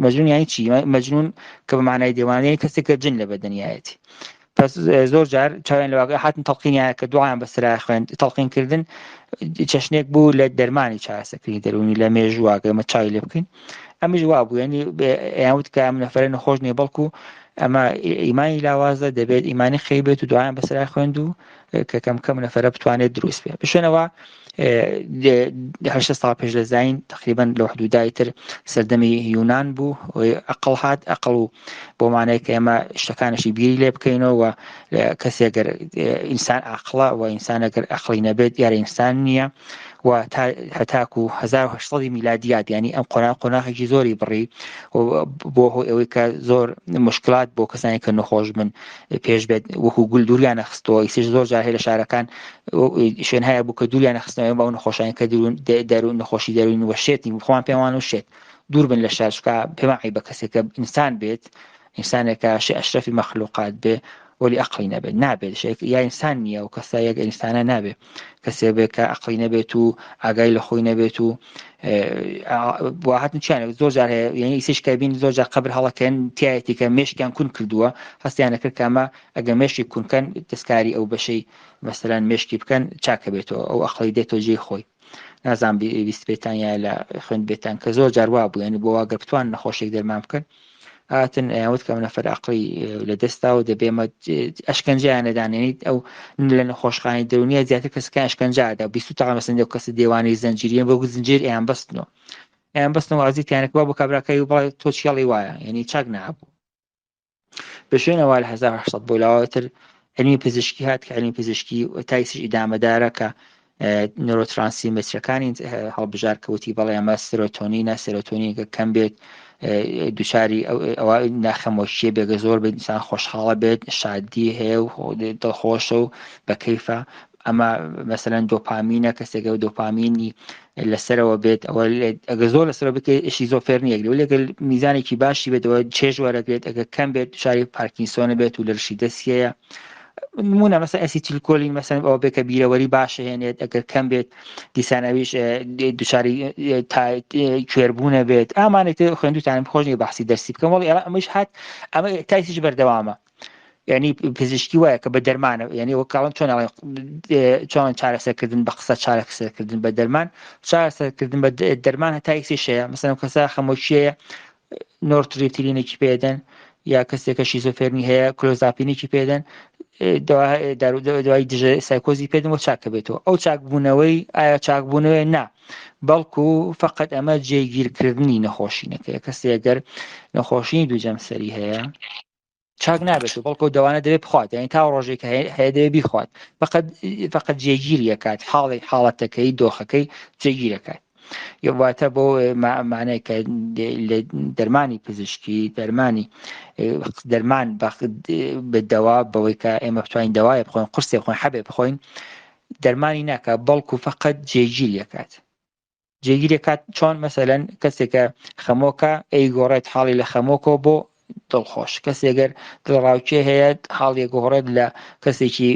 مەجنون یانی چی مەجنون کە بە معنای دێوانەیە کەسێکە جن لە بەدەنیایەتی پس زۆر جار چاویان لەواقع هاتن تەڵقینیان کە دوعایان بەسرا خوێند تەڵقینکردن چەشنێک بوو لە دەرمانی چارەسەرکردنی دەرونی لە مێژوواگە ئەمە چاوی لێ بکەین ئەمیش وا بوو ینی ئەیانوت کە ئەم نەفەرە نەخۆش نیە بەڵکو ئەمە ئیمانی لاوازە دەبێت ئیمانی خەی بێت و دوعایان بەسرا خوێند و کە کەم نەفەرە بتوانێت دروست بێت بشوێنەوە 8 ساڵ پێش لە زین تقریبا لە حدودای تر سەردەمی یونان بوو ئەقڵ هات ئەقڵ و بۆ مانای کە ئێمە شتەکانشی بیری لێ بکەینەوە کەسێگەر ئینسان عەقڵە و ئینسان ئەگەر عەقڵی نەبێت یارە ئینسان نییە و هەتاکو 1800 میلادیات ینی ئەم قۆناغێکی زۆری بڕی بۆ ئەوەی کە زۆر مشکلات بۆ کەسانی کە نەخۆش بن پێش بێت وەکو گول دووریان نەخستەوە ئیسیش زۆر جار هەیە لە شارەکان شوێن هەیە بوو کە دووریان نەخستنەوە بەو نەخۆشیان کە دەرون نەخۆشی دەرونی وە شێتی خۆمان پێوان و شێت دوور بن لە شار چکە پێم عیبە کەسێک کە ئینسان بێت ئینسانێکە ئەشرەفی مەخلوقات بێ ولی عقلی نابێت شێک یا ئینسان نییە و کەسا یەک ئینسانە نابێت کەسێ بێت کە عقلی نەبێت و ئاگای لە خۆی نەبێت و هاتن چیانە زۆر جار هەیە یعنی ئیسیشکە بین زۆر جار قبر هەڵەکەن تایەتی کە مێشکیان کون کردووە هەستیانە کرد کامە ئەگە مێشکی کونکەن دەستکاری ئەو بەشەی مەسەلەن مێشکی بکەن چاکە بێتەوە ئەو عقلی دێتەوە جێی خۆی نازانم بیست بێتان یا لە خوێن بێتان کە زۆر جار وا بوو ینی بۆ واگەر بتوان نەخۆشێک دەرمان بکەن هاتن ئەوت کە نەفەر عقلی لە دەستاوە دەبێمە ئەشکەنجیان نەدانێنیت ئەو لە نەخۆشخانەی دەرونیە زیاتر کەسەکان ئەشکەنجادا 20 تا مەسەن کەس دیوانی زەنجیریە بۆ زنجیر ئەیان بەستنەوە ئەیان بەستنەوە وازیتیانەکە بۆ کابراکەی و بڵێ تۆ چیاڵی وایە یعنی چاک نابوو بە شوێنەوە لە 1800 بۆ لاوەتر علمی پزیشکی هات کە علمی پزیشکی تایسیش ئیدامەدارە کە نۆرۆترانسمیترەکانی هەڵبژار کەوتی بەڵێ ئەمە سێرۆتۆنینە سێرۆتۆنینکە کەم بێت دووچاری ئەوە ناخەمۆشیە بێگە زۆر بێت ئینسان خۆشحاڵە بێت شادی هەیە و دڵخۆشە و بەکەیفە ئەمە مەسەلەن دۆپامینە کەسێکە دۆپامینی لەسەرەوە بێت ئەوە ئەگە زۆر لەسەر بکە شیزۆفرنیە لەگەڵ میزانێکی باشی بێتەوە چێژ وەرەگرێت ئەگە کەم بێت دووچاری پارکینسۆنە بێت و لە ڕشی دەستیەیە نمونە مەسەن ئەسیتیلکۆلین مەسەن ئەوە بێت کە بیرەوەری باشە هێنێت ئەگەر کەم بێت دیسانەویش دووچاری کوێربوونە بێت ئامانێت خوێندوتانم خۆش نیە بەحسی دەرسی بکەم وەڵی ئەمەش هات ئەمە تایسیش بەردەوامە یعنی پزیشکی وایە کە بە دەرمانە یعنی ئەوە کاڵم چۆن چارەسەرکردن بە قسە چارەسەرکردن بە دەرمان چارەسەرکردن بە دەرمان هەتایسیش هەیە مەسەن کەسە خەمۆشیەیە نۆرتریتیلینێکی پێدەن یا کەسێکە شیزۆفرنی هەیە کلۆزاپینێکی پێدەن دوای دژە سایکۆزی پێدەن بۆ چاکە بێتەوە ئەو چاکبوونەوەی ئایا چاکبوونەوەی نا بەڵکو فقط ئەمە جێگیرکردنی نەخۆشینەکەی کەسێگەر نەخۆشی دووجەمسەری هەیە چاک نابێت و بەڵکو دەوانە دەبێت بخوات یعنی تا ڕۆژێک هەیە دەبێت بیخوات فقط جێگیریەکات حاڵەتەکەی دۆخەکەی جێگیرەکات واتە بۆ معنەیەکە لە دەرمانی پزیشکی دەرمان بەدەوا بەوەی کە ئێمە بتوانین دەوایە بخۆین قورسێ بخۆین حەبێ بخۆین دەرمانی ناکە بەڵکو فقط جێگیریەکات جێگیرەکات چۆن مەسەلەن کەسێکە خەمۆکە ئەیگۆڕێت حاڵی لە خەمۆکۆ بۆ دڵخۆش کەسێگەر دڵڕاوچێ هەیە حاڵێک گۆڕێت لە کەسێکی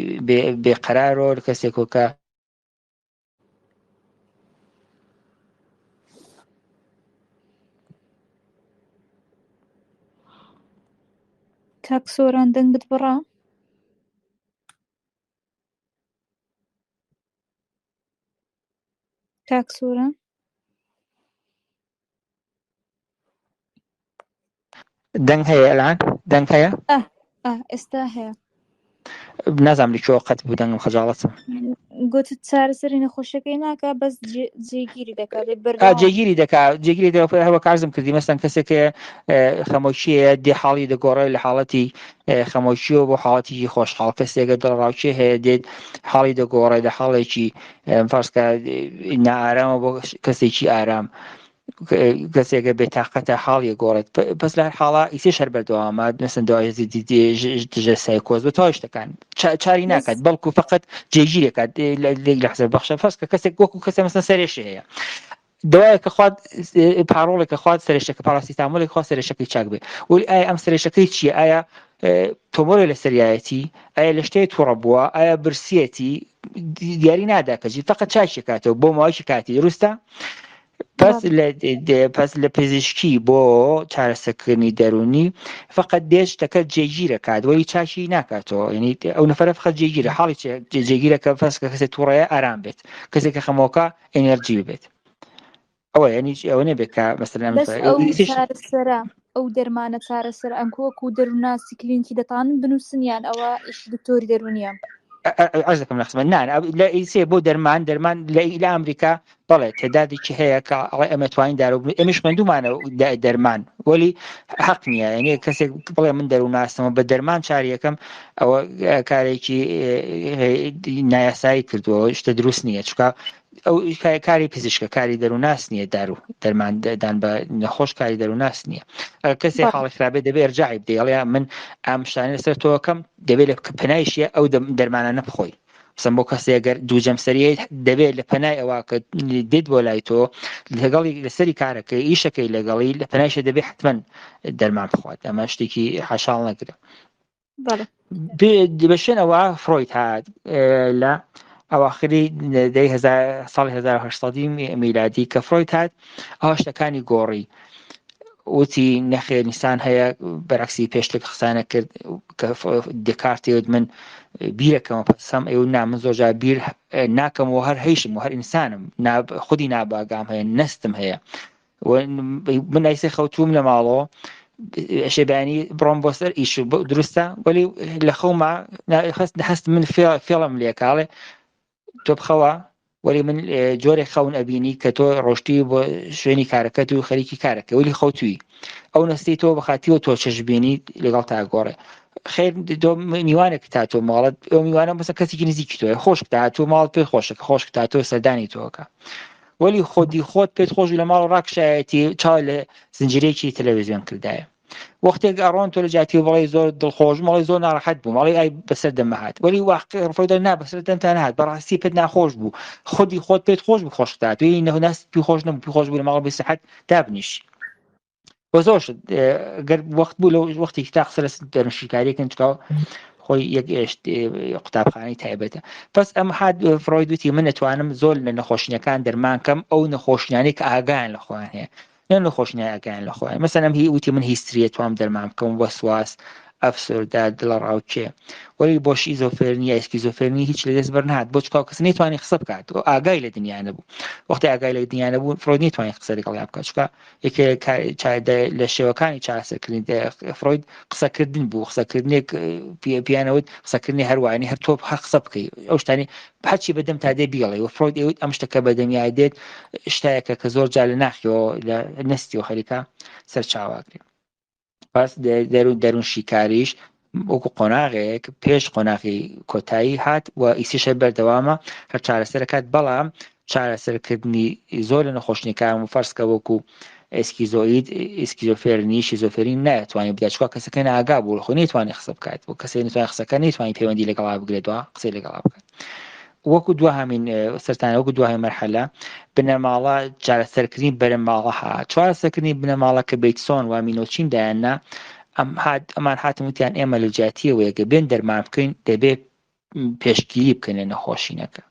بێقەرارۆ کەسێکۆکە کاکسۆران دەنگت بڕا کاکسۆران دەنگ هەیە ئەلان دەنگ هەیە ئێستا هەیە نازانم لەکوێوە قەت بوو دەنگم خەجاڵەتم گوتت چارەسەری نەخۆشەکەی ناکە بەس جێگیری دەکات جێگیری دەکات جێگیری هەوە کارزم کردی مەسەن کەسێکە خەمۆشیە دێ حاڵی دەگۆڕێت لە حاڵەتی خەمۆشیەوە بۆ حاڵەتێکی خۆشحاڵ کەسێکە دڵڕاوچێ هەیە دێت حاڵی دەگۆڕێت لە حاڵێکی فەرزکە نائارامە بۆ کەسێکی ئارام کەسێکە بێتاقەتە حاڵی گۆڕێت بەس لە هەر حاڵا ئیسێ شەر بەردەوامە مەسەن دوایزی دژە سایکۆز بە تۆ شتەکان چاری ناکات بەڵکو فقط جێگیرێکات لە حسەب بەخشە فەرزکە کەسێک وەکو کەسە مەسەن سەرێشی هەیە دوایە کە خوات پارۆڵێکە خوات سەرێشەکە پاراستامۆلێک خوا سەرێشەکەی چاک بێ ولی ئایا ئەم سەرێشەکەی چییە ئایا تۆمۆرە لە سەریایەتی ئایا لە شتەیە تووڕە بووە ئایا برسیەتی دیاری ناداکەجی فقط چاکێکاتەوە بۆ ماوەیەکی کاتی دروستە پس لە پزیشکی بۆ چارەسەرکردنی دەرونی فقط دێشتەکە جێگیرەکات وەلی چاکی ناکاتەوە ینی ئەو نەفرە فقط جێگیرە حاڵی جێگیرەکە فەسکە کەسێک تووڕەیە ئارام بێت کەسێکە خەمۆکە ئێنەرژی بێت ئەوە ینی ئەوە نەبێت کە مەسەلەن ئەو دەرمانە چارەسەر ئەنکۆوەکو دەرووناسی کلینیکی دەتوانن بنووسنیان ئەوە ئیش دکتۆری دەرونیە عرض دەکەم لە خزمەت نان لە ئیسێ بۆ دەرمان لە ئەمریکا بەڵێ تێدادێکی هەیە کە ئەڵێ ئەمە توانین دارو ئێمەش خوێندومانە دەرمان وەلی حەق نییە یعنی کەسێک بڵێ من دەرووناسمەوە بە دەرمان چاری یەکەم ئەوە کارێکی نایاسایی کردووە شتە دروست نییە چکە ئەو کاری پزیشکە کاری دەرووناس نییە دارو دەرماندان بە نەخۆش کاری دەرووناس نییە کەسێک حاڵی خراپێ دەبێت ئەرجاعی بدەیڵێ من ئەم شتانە لەسەر تۆکەم دەبێت لە پەنایشیە ئەو دەرمانە نەبخۆی سم بۆ کەسێگەر دووجەمسەریت دەبێت لە پەنای ئەوە کە دێت بۆ لای تۆ لەگەڵی لەسەری کارەکەی ئیشەکەی لەگەڵی لە پەنایشە دەبێت حتمەن دەرمان بخوات ئەمە شتێکی حاشاڵ نەگرە بەڵێ بەشێنەوە فرۆید هات لە ئەواخری ساڵی 1970 میلادی کە فرۆید هات ئەوە شتەکانی گۆڕی وتی نەخێر نیسان هەیە بەرەکسی پێشتێک قسانە کرد کە دکارتێت من بیرەکەمە پسەم ئێوە من زۆرجار بیر ناکەمەوە هەر هەیشم و هەر ئینسانم خودی ناباگام هەیە نستم هەیە من ئایسێ خەوتوم لە ماڵەوە شێبانی بڕۆم بۆ سەر ئیش دروستە وەلی لە خەوما هەست من فێڵم لێکاڵێ تۆ بخەوە وەلی من جۆرێک خەون ئەبینی کە تۆ ڕۆشتی بۆ شوێنی کارەکەت و خەریکی کارەکە وەلی خەوتوی ئەو نستی تۆ بەخاتیەوە تۆ چەشببینی لەگەڵ تا گۆڕێ خێر میوانێک تا تۆ ماڵت ئەو میوانە بەسە کەسێکی نزیکی تۆە خۆش تا تۆ ماڵت پێ خۆشەکە خۆش تا تۆ سەردانی تۆکە وەلی خۆدی خۆت پێت خۆش لە ماڵ ڕاکشایەتی چاو لە زنجیرێکی تەلەڤیزیۆن کردایە وەختێک ئەڕۆن تۆ لە جاتی بەڵی زۆر دڵخۆش ماڵی زۆر ناڕەحەت بوو ماڵی ئای بەسەر دەمەهات وەلی واقع ڕفۆیدا نا بەسەر دەمتان هات بەڕاستی پێت ناخۆش بوو خودی خۆت پێت خۆش بوو خۆش تا توی نەهوناست پێ خۆش نەبوو پێ خۆش بوو لە ماڵ بەسەحەت دابنیش بۆ زۆر گەر وەخت بوو لە وەختی تا قسە لە دەرنشیکاریەکەن چکاو خۆی یەک قوتابخانەی تایبەتە پس ئەم هات فرۆید وتی من نەتوانم زۆر لە نەخۆشیەکان دەرمانکەم ئەو نەخۆشیانەی کە ئاگایان لە خۆیان هەیە نەخۆشیانی ئاگایان لە خۆیان مەسەلەن هی وتی من هیستریە توام دەرمان بکەم وەسواس ئەفسۆردا دڵە ڕاوچێ وەلی بۆ شیزۆفرنیا ئیسکیزۆفرنی هیچ لە دەست بەرنهات بۆ چکاو کەس نەیتوانی قسە بکات ئاگای لە دنیا نەبوو وەختی ئاگای لە دنیا نەبوو فرۆید نەیتوانی قسە لەگەڵ بکات چکە یەکێک لە شێوەکانی چارەسەرکردنی فرۆید قسەکردن بوو قسەکردنێک پیانەوت قسەکردنی هەروانی هەر تۆ هەر قسە بکەی ئەو شتانی بەچی بەدەم تا دێ بیڵێ و فرۆید ئەوت ئەم شتەکە بەدەمیای دێت شتایەکە کە زۆر جار لە ناخیەوە لە نستی و خەریکە سەرچاواگرێت پس دەروون شیکاریش وەکو قۆناغێک پێش قۆناغی کۆتایی هات و ئیسیشە بەردەوامە هەر چارەسەرەکات بەڵام چارەسەرکردنی زۆر لە نەخۆشیەکان و فەرزکە وەکو ئسکیزۆئید ئسکیزۆفرنی شیزۆفرین ناتوانانی بدات چکە کەسەکە ناگا بوو خۆ نەیتوانی قسە بکات بۆ کەسێک نتوانێت قسەکە نەیتوانی پەیوەندی لەگەڵا بگرێتەوە قسەی لەگەڵا بکات وەکو دوهەمین سەرتانە وەکو دوهەمین مەرحەلە بنەماڵە چارەسەرکردنی بەرەماڵە هات چارەسەرکردنی بنەماڵە کە بەیتسۆن و مینۆچین دایاننا ئەمان هاتم وتیان ئێمە لە جیاتیەوە یەکە بێن دەرمان بکەین دەبێت پێشگیری بکەن لە نەخۆشینەکە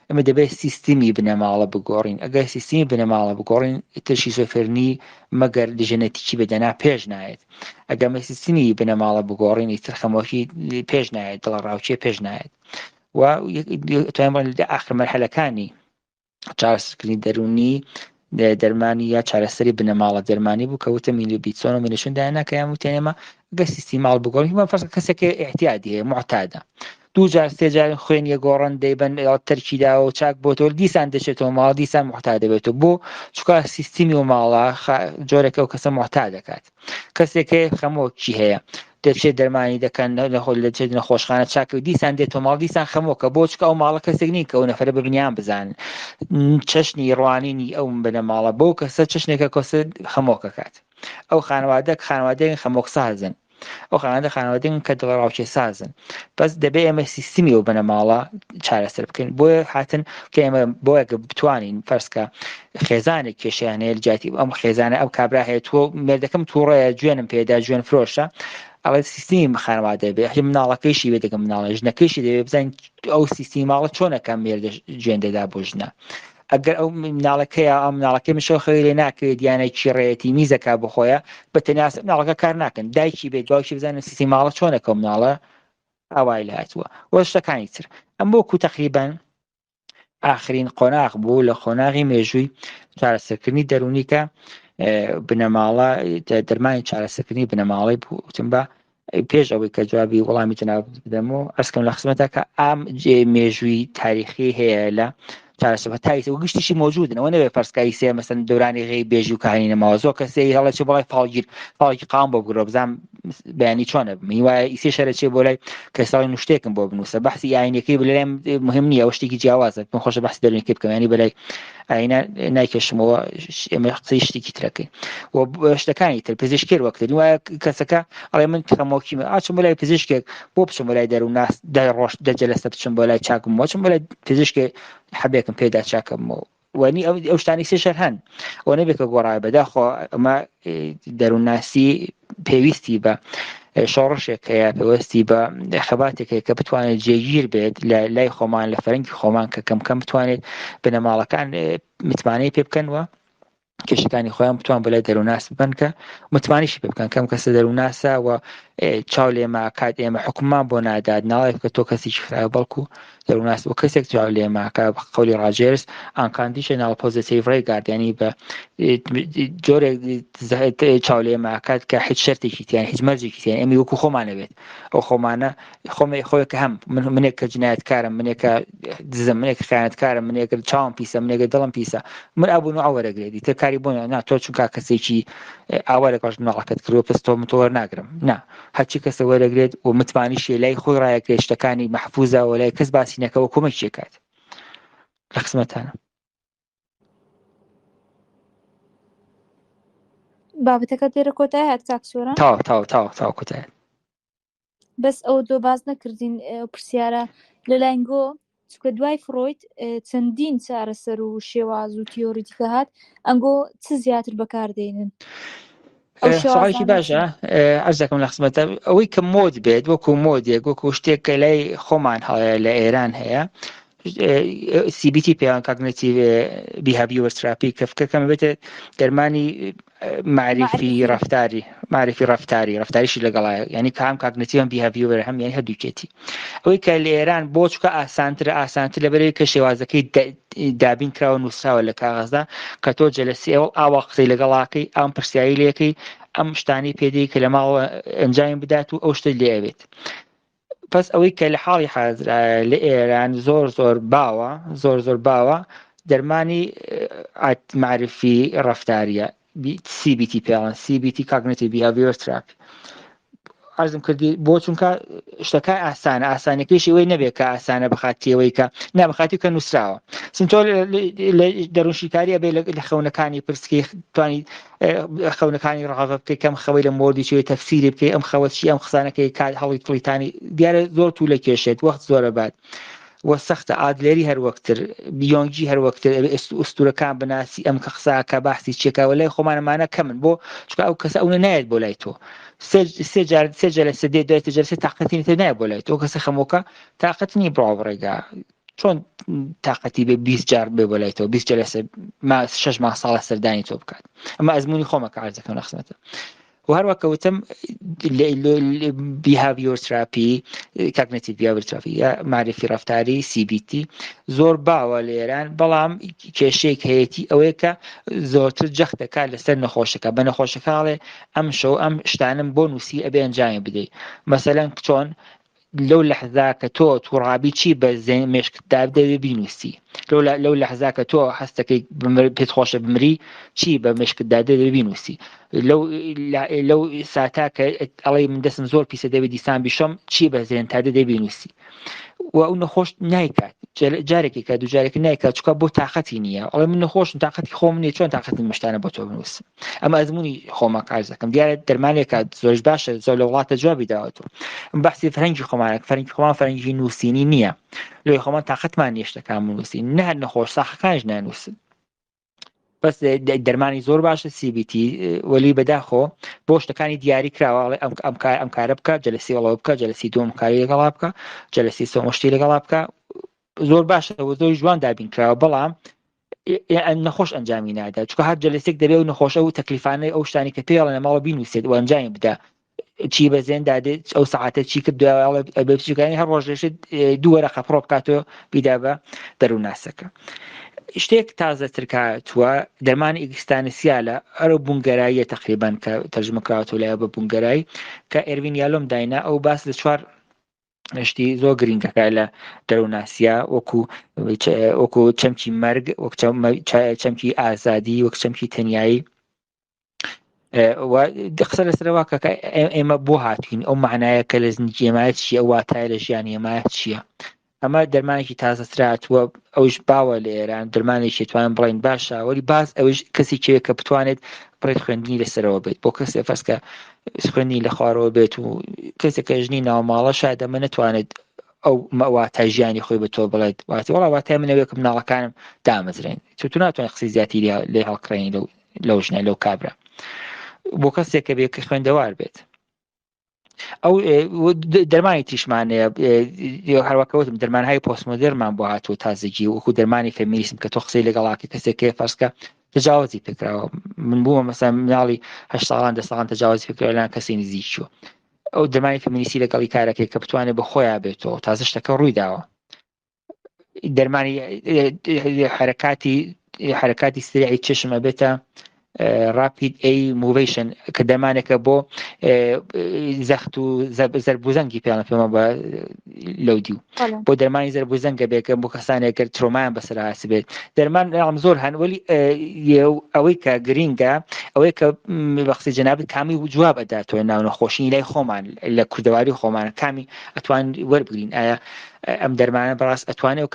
ئەمە دەبێت سیستمی بنەماڵە بگۆڕین ئەگەر سیستمی بنەماڵە بگۆڕین ئیتر شیزۆفرنی مەگەر لە ژەنەتیکی بەدەنا پێش نایێت ئەگەر سیستمی بنەماڵە بگۆڕین ئیتر خەمۆکی پێش نایێت دڵە ڕاوچێ پێش نایێت و توانین آخر مەرحەلەکانی چارەسەرکردنی دەرونی دەرمانی یا چارەسەری بنەماڵە دەرمانی بوو کەوتە بیتسۆن و مینۆچین دایاننا کە یان وتێنێمە ئەگەر سیستیماڵ بگۆڕین هیچ فەرق کەسێک احتیاجی هەیە معتادە دوو جار سێ جار خوێنیە گۆڕن دەیبەن تەرکیدا و چاک بۆتەوە دیسان دەچێتەوە ماڵ دیسان محتا دەبێتەوە بۆ چکە سیستمی و ماڵە جۆرێکە و کەسە محتا دەکات کەسێک خەمۆکی هەیە دەچێت دەرمانی دەکەن لە چێت نەخۆشخانە چاکە دیسان دێتەوە ماڵ دیسان خەمۆکە بۆ چکە ئەو ماڵە کەسێک نین کە ئەو نەفرە ببنیان بزانن چەشنی ڕوانینی ئەو بنە ماڵە بۆ کەسە چشنێکە کۆسە خەمۆکە کات ئەو خانوادەیەک خەمۆک سازن ئەو خانوادەیەک کە دڵە ڕاوچێ سازن بەس دەبێت ئێمە سیستمی و بنەماڵە چارەسەر بکەین بۆیە هاتن کە ئێمە بۆیەکە بتوانین فەرزکە خێزانێک کێشیان هەیە جاتی ئەم خێزانە ئەو کابرا هەیە تۆ مێردەکەم تووڕەیە گوێنم پێدا گوێن فرۆشە ئەڵێ سیستمی خانوادە بێ هی مناڵەکەیشی بێ دەگەم مناڵە ژنەکەیشی دەبێت بزانین ئەو سیستمی ماڵە چۆنەکەم مێردە گوێن دەدا بۆ ژنە ئەگەر ئەو مناڵەکەیە ئەم مناڵەکەی مشەوخەوی لێ ناکەوێت دیانێکی ڕێەتی میزەکە بخۆیە بە تەنیا مناڵەکە کار ناکەن دایکی بێت باوکی بزانن سیستمی ماڵە چۆنەکە مناڵە ئاوای لە هاتووە وە شتەکانی تر ئەم بۆکو تەقریبەن ئاخرین قۆناغ بوو لە قۆناغی مێژووی چارەسەرکردنی دەرونیکە بنەماڵە دەرمانی چارەسەرکردنی بنەماڵی بووتم بە پێش ئەوەی کە جوابی وەڵامی جەناب بدەمەوە ئەسکەم لە خزمەتە کە ئام مێژووی تاریخی هەیە لە چارەسەر تایسە و گشتیشی مۆجودن ئەوە نەبێت پەرسکایی سێ مەسەن دەورانی غێی بێژی و کاهینی نەماوە زۆر کەسێ هەڵەچێ بەڵای فاڵگیر قام بۆ بگرۆ بزانم بەیانی چۆنە میوایە ئیسێ شەرەچێ بۆ لای کەساڵی نوشتێکم بۆ بنووسە بەحسی ئاینەکەی بلێم مهم نییە ئەوە شتێکی جیاوازە من خۆشە بەحسی دەرونیەکەی بکەم ینی بەلای ئاینە نایکێشمەوە ئێمە قسەی شتێکی ترەکەین و شتەکانی تر پزیشکێر وەکتنی وایە کەسەکە ئەڵێ من خەمۆکی ئاچم بۆ لای پزیشکێک بۆ بچم بۆ لای دەروون ناس دای ڕۆژ دەجەلەستە بچم بۆ لای چاکم وەچم بۆ لای پزیشکێ حەبێکم پێدا چاکەمەوە وانی ئەو شتانی سێشەر هەن ئەو نەبێت کە گۆڕای بەداخۆ ئەمە دەروونناسی پێویستی بە شۆڕشێک هەیە پێوەستی بە خەباتێک کە بتوانێت جێگیر بێت لە لای خۆمان لە فەرەنگی خۆمان کە کەمکەم بتوانێت بنەماڵەکان متمانەی پێ بکەنەوە کێشەکانی خۆیان بتوان بەلای دەرووناس ببن کە متمانیشی پێ بکەن کەم کەسە دەرووناسە و چاو لێمە کات ئێمە حکومان بۆ نادات ناڵێت کە تۆ کەسێکی خراپە بەڵکو دەرووناس و کەسێک چاو لێمە کە قەولی ڕاجێرس ئانکاندیشنال پۆزیتیڤ ڕێگاردیانی بە جۆرێک چاو لێمە کات کە هیچ شەرتێکی تیان هیچ مەرجێکی تیان ئەمی وەکو خۆمانەوێت ئەو خۆمانە خۆی کە هەم منێک کە جنایەتکارم منێکە دزم منێک خیانەتکارم منێک چاوم پیسە منێکە دڵم پیسە من ئەبوون و ئەوەرەگرێتی تر کاری بۆ نا تۆ چونکە کەسێکی ئاوارێکش ناڵەکەت کردووە پس تۆ تۆ وەرناگرم نا هەرچی کەسە وەرەگرێت و متمانیشی لای خۆی ڕایەکرێت شتەکانی مەحفوظە و لای کەس باسی نەکەوە کۆمەکی کات لە قسمەتانە بابەتەکەت لێرە کۆتای هات کاکسۆرە تاو کۆتای بەس ئەو دۆ باز نەکردین پرسیارە لەلایەنگۆ چکە دوای فڕۆیت چەندین چارەسەر و شێواز و تیۆریتیکە هات ئەنگۆ چ زیاتر بەکاردێنن سوالێکی باشە عەرز دەکەم لە قسمەتە ئەوەی کە مۆد بێت وەکو مۆدێک وەکو شتێک کە لای خۆمان هەڵەیە لە ئێران هەیە CBT پێیان کاگنیتیڤ بیهاڤیۆر تراپی کە فکرەکەم بێتە دەرمانی معرفی ڕەفتاریشی لەگەڵایە یعنی کام کاگنیتیڤ بیهاڤیۆر هەم یعنی هەردووکێتی ئەوەی کە لە ئێران بۆ چکە ئاسانتر لەبەرەوەی کە شێوازەکەی دابین کراوە نووسراوە لە کاغەزدا کە تۆ جەلەسی ئاوا قسەی لەگەڵاکەی ئەم پرسیایی لێکەی ئەم شتانی پێدەی کە لە ماوە ئەنجام بدات و ئەو شتە لێ ئەوێت پس ئەوەی کە لە حاڵی حاضرا لە ئێران زۆر باوە دەرمانی معرفی ڕەفتاریە CBT پێڵەن CBT Cognitive Behavioral Therapy عرضم کردی بۆ چونکە شتەکە ئاسانەکەیشی ئەوەی نەبێت کە ئاسانە بەخاتیەوەی کە نابخاتی کە نووسراوە سنتۆ لە دەروونشیکاریە بێ لە خەونەکانی پرسکی توانی خەونەکانی ڕاغە بکەی کەم خەوەی لە مۆردی چێ تەفسیری بکەی ئەم خەوەچی ئەم قسانەکەی کات هەڵی تڵیتانی دیارە زۆر توو لە کێشێت وەخت زۆرە بات وە سەختە ئادلێری هەروەکتر بیۆنگی هەروەکتر ئوستورەکان بناسی ئەم کە قساکە باسی چێکاوە لای خۆمانەمانە کەمن بۆ چکە ئەو کەسە ئەوە نایێت بۆ لای تۆ سێ جەلسە دێ دوای جەلسە تااقەتی تر نایە بۆ لای تۆ کەسە خەمۆکە تااقەتنی بڕاو ڕێگا چۆن تااقەتی بێ 20 جار بێ بۆ لای تۆ 20 جەلسە 6 ماه ساڵە سەردانی تۆ بکات ئەمە ئەزمموی خۆمەکە عەرزەکەم لە قسمەتە و هەروەکە وتم بیهاڤیۆر تراپی کاگنیتیڤ بیهاڤیۆر تراپی یا معرفی ڕەفتاری CBT زۆر باوە لە ئێران بەڵام کێشەیەک هەیەی ئەوەیە کە زۆرتر جەخت دەکات لەسەر نەخۆشەکە بە نەخۆشەکەڵێ ئەم شەو ئەم شتانم بۆ نووسی ئەبێ ئەنجامی بدەیت مەسەلەن چۆن لەو لەحظا کە تۆ تووڕابی چی بە مێشکدا دەوێ بینویسی لەو لەحظا کە تۆ هەستەکەی پێت خۆشە بمری چی بە مێشکدا دەوێ بینویسی لەو ساتا کە ئەڵێ من دەستم زۆر پیسە دەوێت دیسان بیشۆم چی بە زێن تا دەدەی بینویسی و ئەو نەخۆش نایکات جارێکی کە دووجارێکی نایکات چکە بۆ تااقەتی نییە ئەڵێ من نەخۆشم تااقەتی خۆم نیە چۆن تااقەتی مشتانە بۆ تۆ بنووسم ئەمە ئەزمموی خۆمە کارزەکەم دیارە دەرمانێکە زۆرش باشە زۆر لە وڵاتە جوابی داوەتەوە بەحسی فەرەنگی خۆمانێک فەرەنگی خۆمان فەرەنگی نووسینی نییە لێ خۆمان تااقەتمان نیە شتەکان بنووسین نە نەخۆش ساخەکانش نانووسن بەس دەرمانی زۆر باشە CBT وەلی بەداخۆ بۆ شتەکانی دیاری کراوە ئەم کارە بکە جەلسی وەڵەوە بکە جەلسی دوم کاری لەگەڵا بکە جەلسی سۆمەشتی لەگەڵا بکە زۆر باشە زۆر جوان دابین کراوە بەڵام نەخۆش ئەنجامی نادا چکە هەر جەلسێک دەبێت و نەخۆشە و تەکلیفانەی ئەو شتانی کە پێڵە نەماڵە بینویسێت و ئەنجامی بدا چی بەزێن دادێت ئەو سەعاتە چی کرد بچکانی هەر ڕۆژێشت دووەرە خەپڕۆ بکاتەوە بیدا بە دەرووناسەکە شتێک تازەتر کاتووە دەرمانی ئێکستانسیالە ئەرە بوونگەراییە تقریبان کە تەرجمە کراوەتەوە لایە بە بوونگەرایی کە ئێروین یالۆم داینا ئەو باس لە چوار شتی زۆر گرنگەکە لە دەرووناسیە وەکو چەمکی مەرگ وەک چەمکی ئازادی وەک چەمکی تەنیایی قسە لەسەرەوە کە ئێمە بۆ هاتوین ئەو معنایە کە لە زنجی ئێمایەت چیە ئەو واتایە لە ژیانی ئێمایەت چییە ئەمە دەرمانێکی تازەتراتوە ئەوش باوە لە ئێران دەرمانێکی توانین بڵین باشە وەلی باز ئەوش کەسی کێوێت کە بتوانێت بڕێت خوێندنی لەسەرەوە بێت بۆ کەسێ فەسکە خوێندنی لە خوارەوە بێت و کەسێکە ژنی ناوماڵە شاید ئەمە نەتوانێت ئەو واتای ژیانی خۆی بە تۆ بڵێت واتی وڵا واتای منەوێت کە مناڵەکانم دامەزرێن تو ناتوانێت قسەی زیاتی لێ هەڵکڕێنی لەو ژنە لەو کابرا بۆ کەسێک کە بێت کە خوێندەوار بێت ئەو دەرمانی تریشمانەیە هەروەکەوتم دەرمانهای پۆست مۆدێرنمان بۆ هاتووە تازگی وەکو دەرمانی فێمینیسم کە تۆ قسەی لەگەڵاکە کەسێکی فەرسکە تجاوزی پێکراوە من بوومە مەسەلا مناڵی 8 ساڵان 10 ساڵان تجاوزی پێکراوە لەلایەن کەسی نزیکیوە ئەو دەرمانی فێمینیستی لەگەڵی کارەکەی کە بتوانێت بە خۆیان بێتەوە تازە شتەکە ڕووی داوە دەرمانی حرەکاتی سریعی چشمە بێتە rapid A movation کە دەرمانێکە بۆ زەخت و زەربوزەنگی پێمە بە لەودی و بۆ دەرمانی زەربوزەنگە بێکە بۆ کەسانێکگەر ترۆمایان بەسەر هاسی بێت دەرمان زۆر هەن وەلی ئەوەی کە گرینگە ئەوەی کە بەخسی جەنابەت کامی جواب ئەداتەوە ناو نەخۆشی لای خۆمان لە کوردەواری خۆمانە کامی ئەتوان وەربگرین ئایا ئەم دەرمانە بەڕاست ئەتوانێت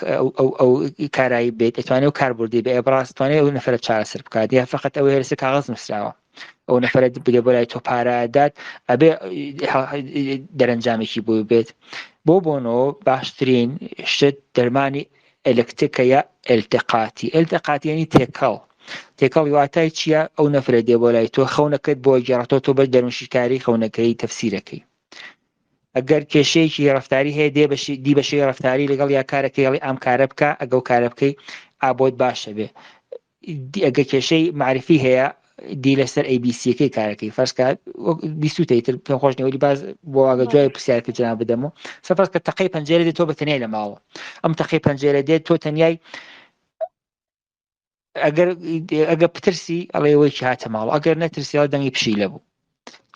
ئەو کارایی بێت ئەتوانێت و کاربردی بێ بەڕاست توانێت ئەو نەفرە چارەسەر بکات یا فقط ئەوەی هەرسە کاغەز نووسراوە ئەو نەفرە بدە بۆ لای تۆ پارەدات ئەبێ دەرەنجامێکی بۆ بێت بۆنەوە باشترین شت دەرمانی ئەلکتریکەیە ئەلتقاتی یعنی تێکەڵ واتای چییە ئەو نەفرە دێ بۆ لای تۆ خەونەکەت بۆ گێڕێتەوە تۆ بە دەرونشیکاری خەونەکەی تەفسیرەکەی ئەگەر کێشەیەکی ڕەفتاری هەیە دی بەشەی ڕەفتاری لەگەڵ یا کارەکەی ئەم کارە بکە ئەگەڵ کارە بکەی ئابۆت باشە بێ ئەگە کێشەی معرفی هەیە دی لەسەر ئەیبیسیەکەی کارەکەی فەرسکە بیستوتەیتر پێم خۆش نێوەلی باز بۆ ئاگە جوای پرسیارکە جناب بدەمەوە سەفەرس کە تەقەی پەنجەرە دێت تۆ بە تەنیای لە ماوە ئەم تەقەی پەنجەرە دێت تۆ تەنیای ئەگە پترسی ئەڵێەوەی هاتە ماڵ ئەگەر نەترسیەوە دەنگی پشی لەبوو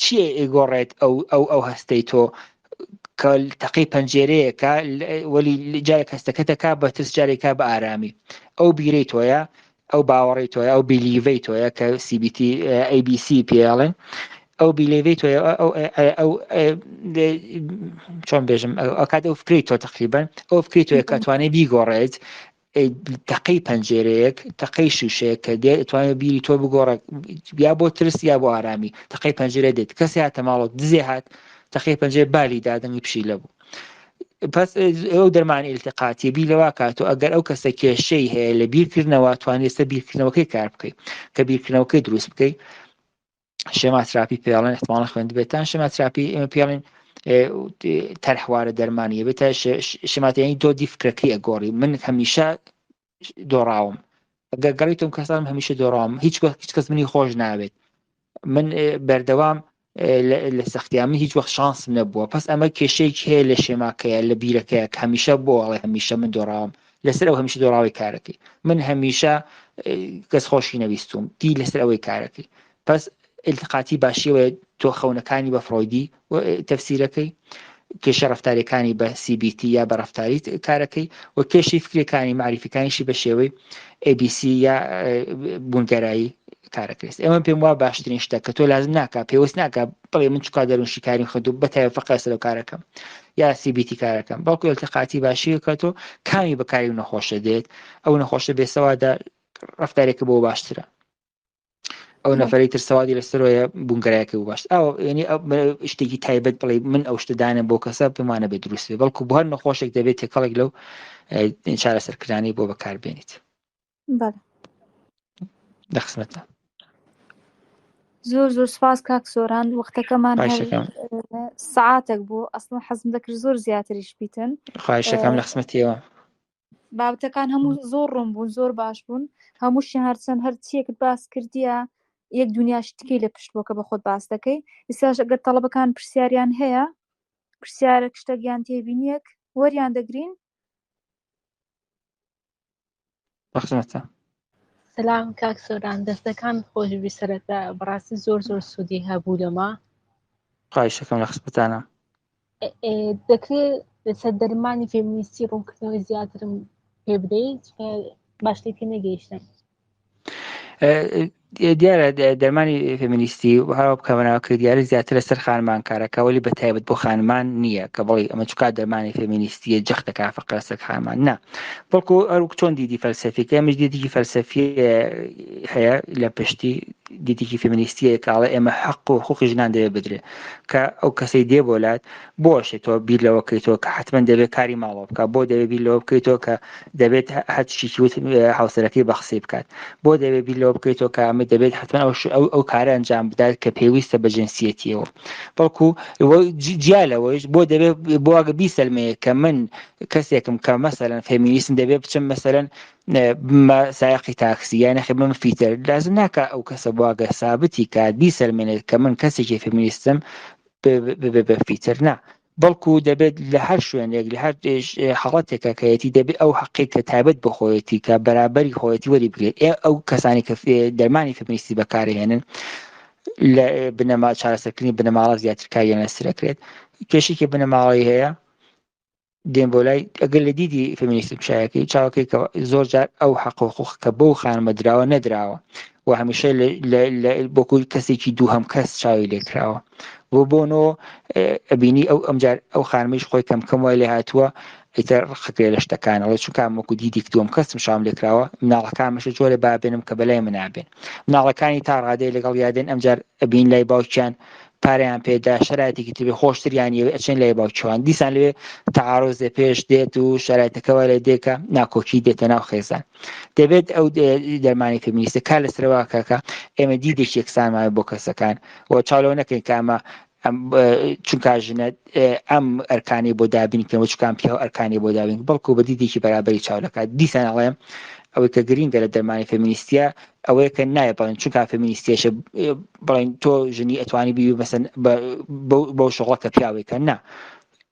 چییە ئێگۆڕێت ئەو هەستەی تۆ کە تەقەی پەنجەرەیەکە وەلی جارێک هەستەکەتەکە بە ترس جارێکا بە ئارامی ئەو بیرەی تۆیە ئەو باوەڕی تۆیە ئەو بیلیڤەی تۆیە کە CBT ABC پێڵێن ئەو بیلێڤەی تۆیە ئەو چۆن بێژم ئەکات ئەو فکری تۆ تقریبا ئەو فکری تۆیە کە توانێت بیگۆڕێت تەقەی پەنجەرەیەک تەقەی شوشەیە کە دێت توانێت بیری تۆ بگۆڕێ یا بۆ ترس یا بۆ ئارامی تەقەی پەنجەرە دێت کەسی هاتە ماڵەوە دزێ هات تەقەی پەنجەرە بالی دادەنگی پشی لەبوو پس ئەو دەرمانی ئیلتقاتی بی لەوا کاتۆ ئەگەر ئەو کەسە کێشەی هەیە لە بیرکردنەوە توانێت سەر بیرکردنەوەکەی کار بکەیت کە بیرکردنەوەکەی دروست بکەیت شێماتراپی پێڵێن احتماڵ خوێند بێتان شێماتراپی ئێمە پێڵێن تەرحوارە دەرمانیە بێتە شێماتیانی دۆدی فکرەکەی ئەگۆڕی من هەمیشە دۆڕاوم ئەگەر گەڕیتم کەسانم هەمیشە دۆڕاوم هیچ کەس منی خۆش ناوێت من بەردەوام لە سەختیامی هیچ وەخت شانسم نەبووە پس ئەمە کێشەیەکی هەیە لە شێماکەیە لە بیرەکەیە کە هەمیشە بۆ ئەڵێ هەمیشە من دۆڕاوم لەسەر ئەو هەمیشە دۆڕاوی کارەکەی من هەمیشە کەس خۆشی نەویستوم دی لەسەر ئەوەی کارەکەی پس ئیلتقاتی باشیەوە تۆ خەونەکانی بە فرۆیدی تەفسیرەکەی کێشە ڕەفتاریەکانی بە CBT یا بە ڕەفتاری کارەکەی و کێشی فکرەکانی معریفەکانیشی بە شێوەی ABC یا بوونگەرایی کارەکەست ئەمە پێم وا باشترین شتە کە تۆ لازم ناکە پێوەست ناکە بڵێ من چکار دەرونشی کاریم خدو بەتای فقەس لەو کارەکەم یا CBT کارەکەم بەڵکو ئیلتقاتی باشی کە تۆ کامی بەکاری نەخۆشە دێت ئەو نەخۆشە بێسەوادا ڕەفتارێکە بۆ باشترە ئەو نەفەری تر سەوادی لەسەرۆیە بوونگەرایەکە و باش ئەو یعنی شتێکی تایبەت بڵێ من ئەو شتدانە بۆ کەسە پێمانە بێت دروستێ بەڵکو بۆ هەر نەخۆشێک دەبێت تێکەڵێک لەو چارەسەرکردانی بۆ بەکاربێنیت دەخسمەتە زۆر سپاس کاک سۆران وەختەکەمان سەعاتێک بوو ئەسڵ حەزم دەکرد زۆر زیاتریش بیتن خواهشەکەم لە خزمەتیەوە بابەتەکان هەموو زۆر ڕوون بوون زۆر باش بوون هەمووشیان هەرچەند هەر چیەکت باس کردیە یەک دنیا شتکی لە پشت بۆکە بە خۆت باس دەکەی ئێستاش ئەگەر تەڵەبەکان پرسیاریان هەیە پرسیارێک شتێکیان تێبینیەک وەریان دەگرین بەخزمەتە سلام کاک سۆران دەستەکان خۆش بیسەرەتە بەڕاستی زۆر سوودی هەبوو لەما خواهشەکەم لە خزمەتانە دەکرێت لەسەر دەرمانی فێمینیستی ڕوونکردنەوەی زیاترم پێ بدەیت باشتری پێ نەگەیشتم دیارە دەرمانی فێمینیستی هەروە بکەمەوە دیارە زیاتر لەسەر خانمان کارەکەوەلی بە تایبەت بۆ خانمان نییە کە بڵێ ئەمە چکات دەرمانی فێمینیستیە جەختەکە فقط لەسەر خانمان نا بەڵکو ئەو چۆن دیدی فەلسەفیکە ئەمەش دیدێکی فەلسەفی هەیە لە پشتی دیتێکی فێمینیستیە کاڵە ئێمە حەق و حقوقی ژنان دەوێت بدرێت کە ئەو کەسەی دێ بۆلات بۆشێتەوە بیر لەوە بکەیتەوە کە حتمما دەبێت کاری ماڵەوە بکات بۆ دەبێت بیر لەوە بکەیتەوە کە دەبێت هەچی هاوسەرەکەی بەخسەی بکات بۆ دەبێت بیر لەوە بکەیتەوە کە ئەمە ئەمە دەبێت حتمما ئەو کارە ئەنجام بدات کە پێویستە بە جنسیەتیەوە بەڵکو جیالەوەش بۆ دەبێت بۆ ئەگە بیسەلمەیە کە من کەسێکم کە مەسەلەن فێمینیستم دەبێت بچم مەسەلەن سایقی تاکسی یانە خێ من فیتر لازم ناکە ئەو کەسە بۆ ئەگە سابتی کات بیسەلمێنێت کە من کەسێکی فێمینیستم بە فیتر نا بەڵکو دەبێت لە هەر شوێنێک لە هەر حاڵەتێکە کەیەتی دەبێت ئەو حەقی کە تایبەت بە خۆیەتی کە بەرابەری خۆیەتی وەری بگرێت ئەو کەسانی کە دەرمانی فێمینیستی بەکارهێنن لە بنەما چارەسەرکردنی بنەماڵە زیاترکاریان لەسەرەکرێت کێشێکی بنەماڵی هەیە دێن بۆ لای ئەگەر لە دیدی فێمینیستی پیشایەکەی چاوەکەی کە زۆر جار ئەو حەق و حقوق کە بەو خانمە دراوە نەدراوە و هەمیشە بۆکو کەسێکی دووهەم کەس چاوی لێکراوە بۆنەوە ئەبینی ئەمجار ئەو خانمەیش خۆی کەم وای لێ هاتووە ئیتر ڕخکرێ لە شتەکانەوە چونکە وەکو دیدی دووەم کەسم شام لێکراوە مناڵەکانمەشە جۆرە بابێنم کە بەلای من نابێن مناڵەکانی تا ڕادەیە لەگەڵ یادێن ئەمجار ئەبین لای باوکیان پاریان پێدا شرایەتێکی تێ خۆشتریانیەوە ئەچێن لای باوکیوان دیسان لێ تەعارۆزێ پێش دێت و شرایەتەکەەوە لە دێکە ناکۆکی دێتە ناو خێزان دەبێت ئەو دەرمانی فێمینیستە کار لەسەرەوە کاکە ئێمە دیدێک یەکسانمایە بۆ کەسەکان و چاڵەوە نەکەین کە ئەمە چونکە ژنە ئەم ئەرکانی بۆ دابینکەوە چکان پیا و ئەرکانی بۆ دابین بەڵکو بە دیدێکی بەرابەری چاولەکات دیسان ئەڵێم ئەوەی کە گرینگە لە دەرمانی فێمینیستیە ئەوەیە کە نایە بڵێن چونکە فێمینیستیەشە بڵێن تۆ ژنی ئەتوانی بی مەسەن بەو شغڵە کە پیاوێکە نا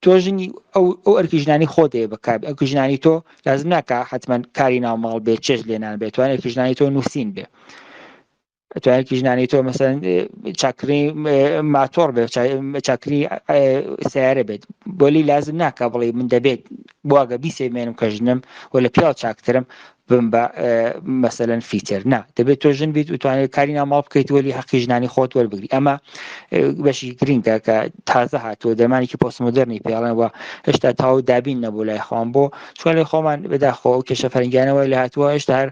تۆ ژنی ئەو ئەرکی ژنانی خۆ دەیە بەکار ئەو ژنانی تۆ لازم ناکە حتمما کاری ناوماڵ بێت چێژ لێنان بێت توانێت ئەرکی ژنانی تۆ نووسین بێ ئەتوانێت ژنانی تۆ مەسەن چاکری ماتۆر بێت چاکری سیارە بێت بۆلی لازم ناکە بڵێ من دەبێت بواگە بیسێمێنم کە ژنم و لە پیاو چاکترم بم بە مەسەلەن فیتر نا دەبێت تۆ ژن بیت وتوانێت کاری ناماڵ بکەیت وەلی حەقی ژنانی خۆت وەربگری ئەمە بەشی گرینگە کە تازە هاتووە دەرمانێکی پۆستمۆدەرنی پێڵێنەوە هێشتا تاو دابین نەبوو لای خۆم بۆ چۆن لێ خۆمان بەداخۆ و کێشە فەرنگیانەوەی لە هاتووە هێشتا هەر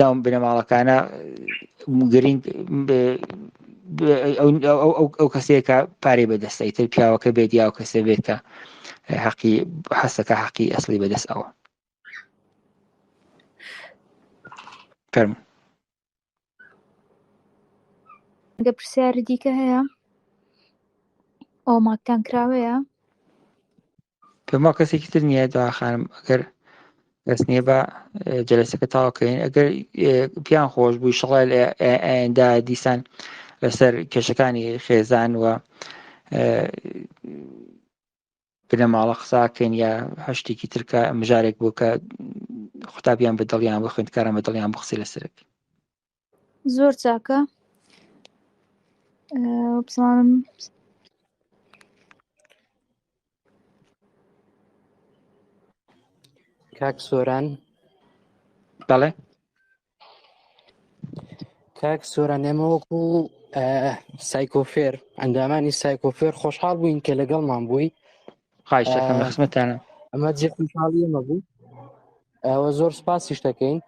داوم بنەماڵەکانە گرنگ ئەو کەسێکە پارێ بەدەستە تر پیاوەکە بێت یا ئەو کەسە بێت کە حەقی حەسەکە حەقی ئەسڵی بەدەست ئەوە فەرموو ئەگە پرسیارە دیکە هەیە ئەوماتان کراوەیە پێما کەسێکی تر نییە دوا خانم ئەگەر کەس نییە بە جەلسەکە تاواکەین ئەگەر پیان خۆش بووی شەڵای ئایندا دیسان لەسەر کێشەکانی خێزان و بنەماڵە قساکەین یا هەشتێکی ترکە مژارێک بوو کە قوتابیان بە دڵیان بە خوێندکاران بە دڵیان بخسی لەسەرک زۆر چاکە بزانم کاک سۆران بەڵێ کاک سۆران ئێمە وەکو سایکۆفێر ئەندامانی سایکۆفێر خۆشحاڵ بووین کە لەگەڵمان بووی خایشەکەم لە خزمەتانە ئەمە جێ خوشحاڵی ئێمە بوو ئەوە زۆر سپاسیش دەکەین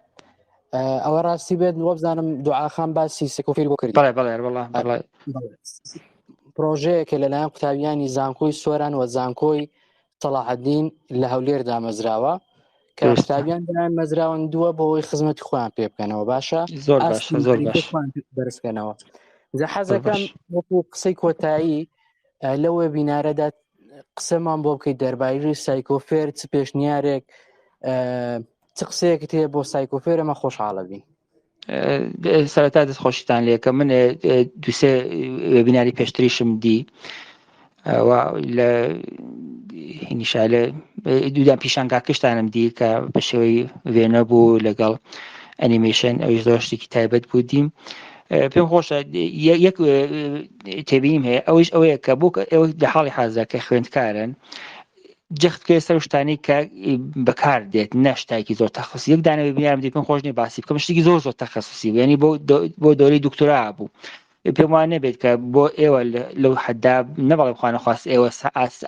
ئەوە ڕاستی بێت وە بزانم دوعاخان باسی سایکۆفێر بۆ کردی بەڵێ پرۆژەیەکە لەلایەن قوتابیانی زانکۆی سۆران و زانکۆی سەلاحەدین لە هەولێر دامەزراوە کە قوتابیان دەیان مەزراون دووە بۆەوەی خزمەتی خۆیان پێ بکەنەوە باشە زۆر باش دەرسکەنەوە حەزەکەم وەکو قسەی کۆتایی لەو وێبینارەدا قسەمان بۆ بکەیت دەربارەی سایکۆفێر چ پێشنیارێک چ قسەیەکت هەیە بۆ سایکۆفێر ئەمە خۆشحاڵە بین سەرەتا دەستخۆشیتان لێکە من دووسێ وێبیناری پێشتریشم دی لە نیشالە دوودان پیشانگاکەشتانم دی کە بە شێوەی وێنە بوو لەگەڵ ئەنیمێشن ئەوش زۆر شتێکی تایبەت بوو دیم پێم خۆشە یەک تێبینیم هەیە ئەوش ئەوەیە کە بۆ ئەوە لە حاڵی حازە کە خوێندکارن جەخت کرێ سەر شتانی کە بەکار دێت نەشتایکی زۆر تەخصوسی یەک دانە وێبینارم دی پێم خۆش نییە باسی بکەم شتێکی زۆر تەخصوسی بوو یعنی بۆ دۆرەی دکتۆرا بوو پێم وانە بێت کە بۆ ئێوە لەو حەدا نەبەڵێ بخوانە خواست ئێوە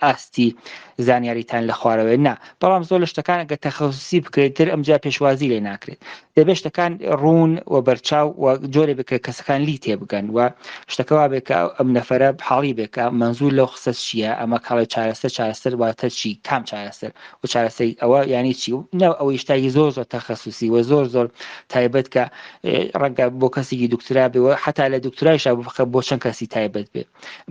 ئاستی زانیاریتان لە خوارەوەی نا بەڵام زۆر لە شتەکان ئەگە تەخەسوسی بکرێتتر ئەمجا پێشوازی لێ ناکرێت دەبێت شتەکان ڕوون و بەرچاو و جۆرە بکە کەسەکان لی تێبگەن و شتەکەوا بێت کە ئەم نەفرە حاڵی بێکە منزوور لەو قسە چییە ئەمە کاڵی چارەسەر واتە چی کام چارەسەر و چارەسەری ئەوە ینی چی و نەو ئەوەی شتایی زۆر تەخەسوسی و زۆر تایبەت کە ڕەنگە بۆ کەسێکی دکترا بێەوە حتا لە دکترایشا بخە بۆ چەند کەسی تایبەت بێ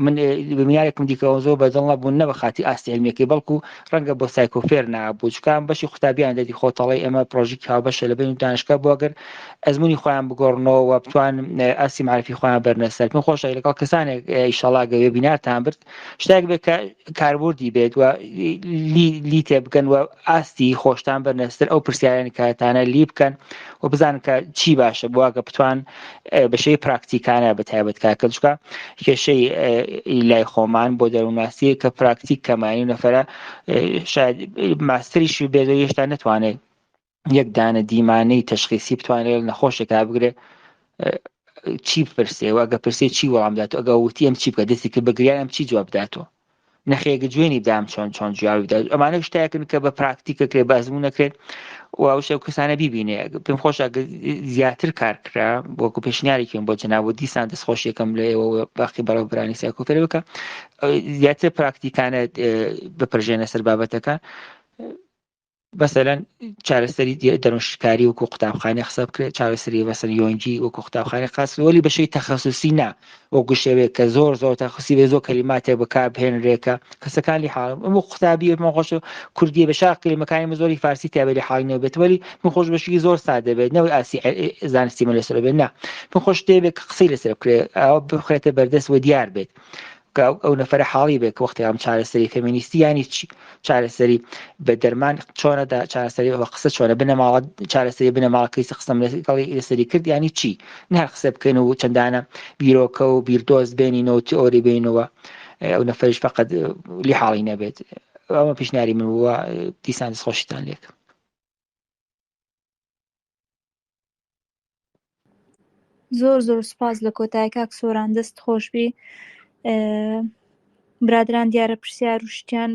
من بمیارێکم دیکەەوە زۆر بەدڵ نەبوون نە بە خاتی ئاستی علمیەکەی بەڵکو ڕەنگە بۆ سایکۆفێر نابوو چکان بەشی قوتابیان دەدی خۆتەڵی ئەمە پرۆژێکی هاوبەشە لە بین دانشگا بۆ ئەگەر ئەزمموی خۆیان بگۆڕنەوە بتوان ئاسی معرفی خۆیان بەرنەسەر من خۆشە لەگەڵ کەسانێک ئیشەڵا گەوێ بینارتان برد شتێک بێت کە کاربوردی بێت و لی تێبگەن و ئاستی خۆشتان بەرنەستر ئەو پرسیارانی کاتانە لی بکەن و بزانن کە چی باشە بواگە بتوان بەشەی پراکتیکانە بە تایبەت کاکە چکە کێشەی لای خۆمان بۆ دەرووناسی کە پراکتیک کەمانی نەفرە شاید ماستریشی بێت هێشتا نتوانێت یەک دانە دیمانەی تەشخیصی بتوانێت نەخۆشێکا بگرێ چی بپرسێ و ئەگە پرسێ چی وەڵام داتەوە ئەگە وتی ئەم چی بکە دەستی کرد بەگریان ئەم چی جواب داتەوە نەخێگە جوێنی بدام چۆن جواب بدات ئەمانە شتایەکن کە بە پراکتیکەکرێ بازموو نەکرێت و ئەو شەو کەسانە بیبینێ پێم خۆشە زیاتر کارکرا بۆکو پێشنیارێکم بۆ جەناب و دیسان دەستخۆشیەکەم لە ئێوە باقی بەڕێوەبرانی سایکۆفێر بکە زیاتر پراکتیکانە بپڕژێنە سەر بابەتەکە بەسەرەن چارەسەری دەروونشکاری وەکو قوتابخانەی قسە بکرێت چارەسەری بەسەر یۆنجی وەکو قوتابخانەی خاص وەلی بەشەی تەخەسوسی نا وەکو شێوەیە کە زۆر تەخەسوسی بێ زۆر کەلیماتێک بەکاربهێنرێکە کەسەکانی حاڵ ئەمە قوتابی مەخۆش کوردی بە شاق کەلیمەکانی زۆری فارسی تابێت حاڵی بێت وەلی من خۆش بەشی زۆر سادە بێت نەوەی ئاسی زانستی من لەسەر بێت نا من خۆش دەبێت قسەی لەسەر بکرێت ئەوە بخرێتە بەردەست و دیار بێت ئەو نەفرە حاڵی بێت وەختی ئەم چارەسەری فەمینیستی ینی چی چارەسەری بە دەرمان چۆنەدا چارەسەری بە قسە چۆنە بنەماڵە چارەسەری بنەماڵەکەی قسەم لەسەری کرد ینی چی نهار قسە بکەین و چەندانە بیرۆکە و بیردۆز بێنینەوە تئۆری بینەوە ئەو نەفەرش فقط لی حاڵی نەبێت ئەمە پیشنهاری من وە دیسان دەستخۆشیتان لێک زۆر سوپاس لە کۆتایی کاک سۆران دەست خۆشبی برادران دیارە پرسیار و شتیان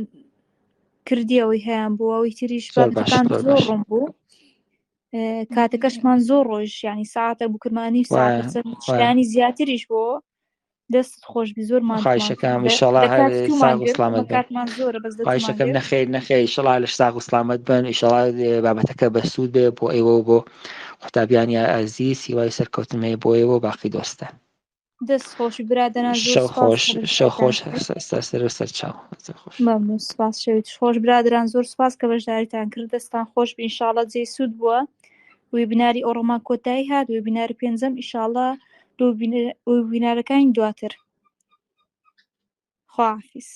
کردیەوەی هەیان بوو ئەوەی تریش بابەتەکان زۆر ڕوون بوو کاتەکەشمان زۆر ڕۆژ ینی ساعتە بووکرمانی شتانی زیاتریش بۆ دەست خۆشبی زۆرمان خواهشەکەم خواهشەکەم نەخێر ئیشەڵا لە ساغ و سلامەت بن ئیشەڵا بابەتەکە بەسوود بێ بۆ ئێوە و بۆ قوتابیانی ئازیز هیوای سەرکەوتنمەیە بۆ ئێوە و باقی دۆستە دەست خۆشی برادران شەو خۆش سەر چاو سپاس شەویت خۆش برادران زۆر سپاس کە بەشداریتان کرد دەستان خۆش بی ئینشاڵڵا جێی سوود بووە وێبیناری ئۆڕۆمان کۆتایی هات وێبیناری پێنجەم ئینشاڵڵا وێبینارەکانی دواتر خواحافیز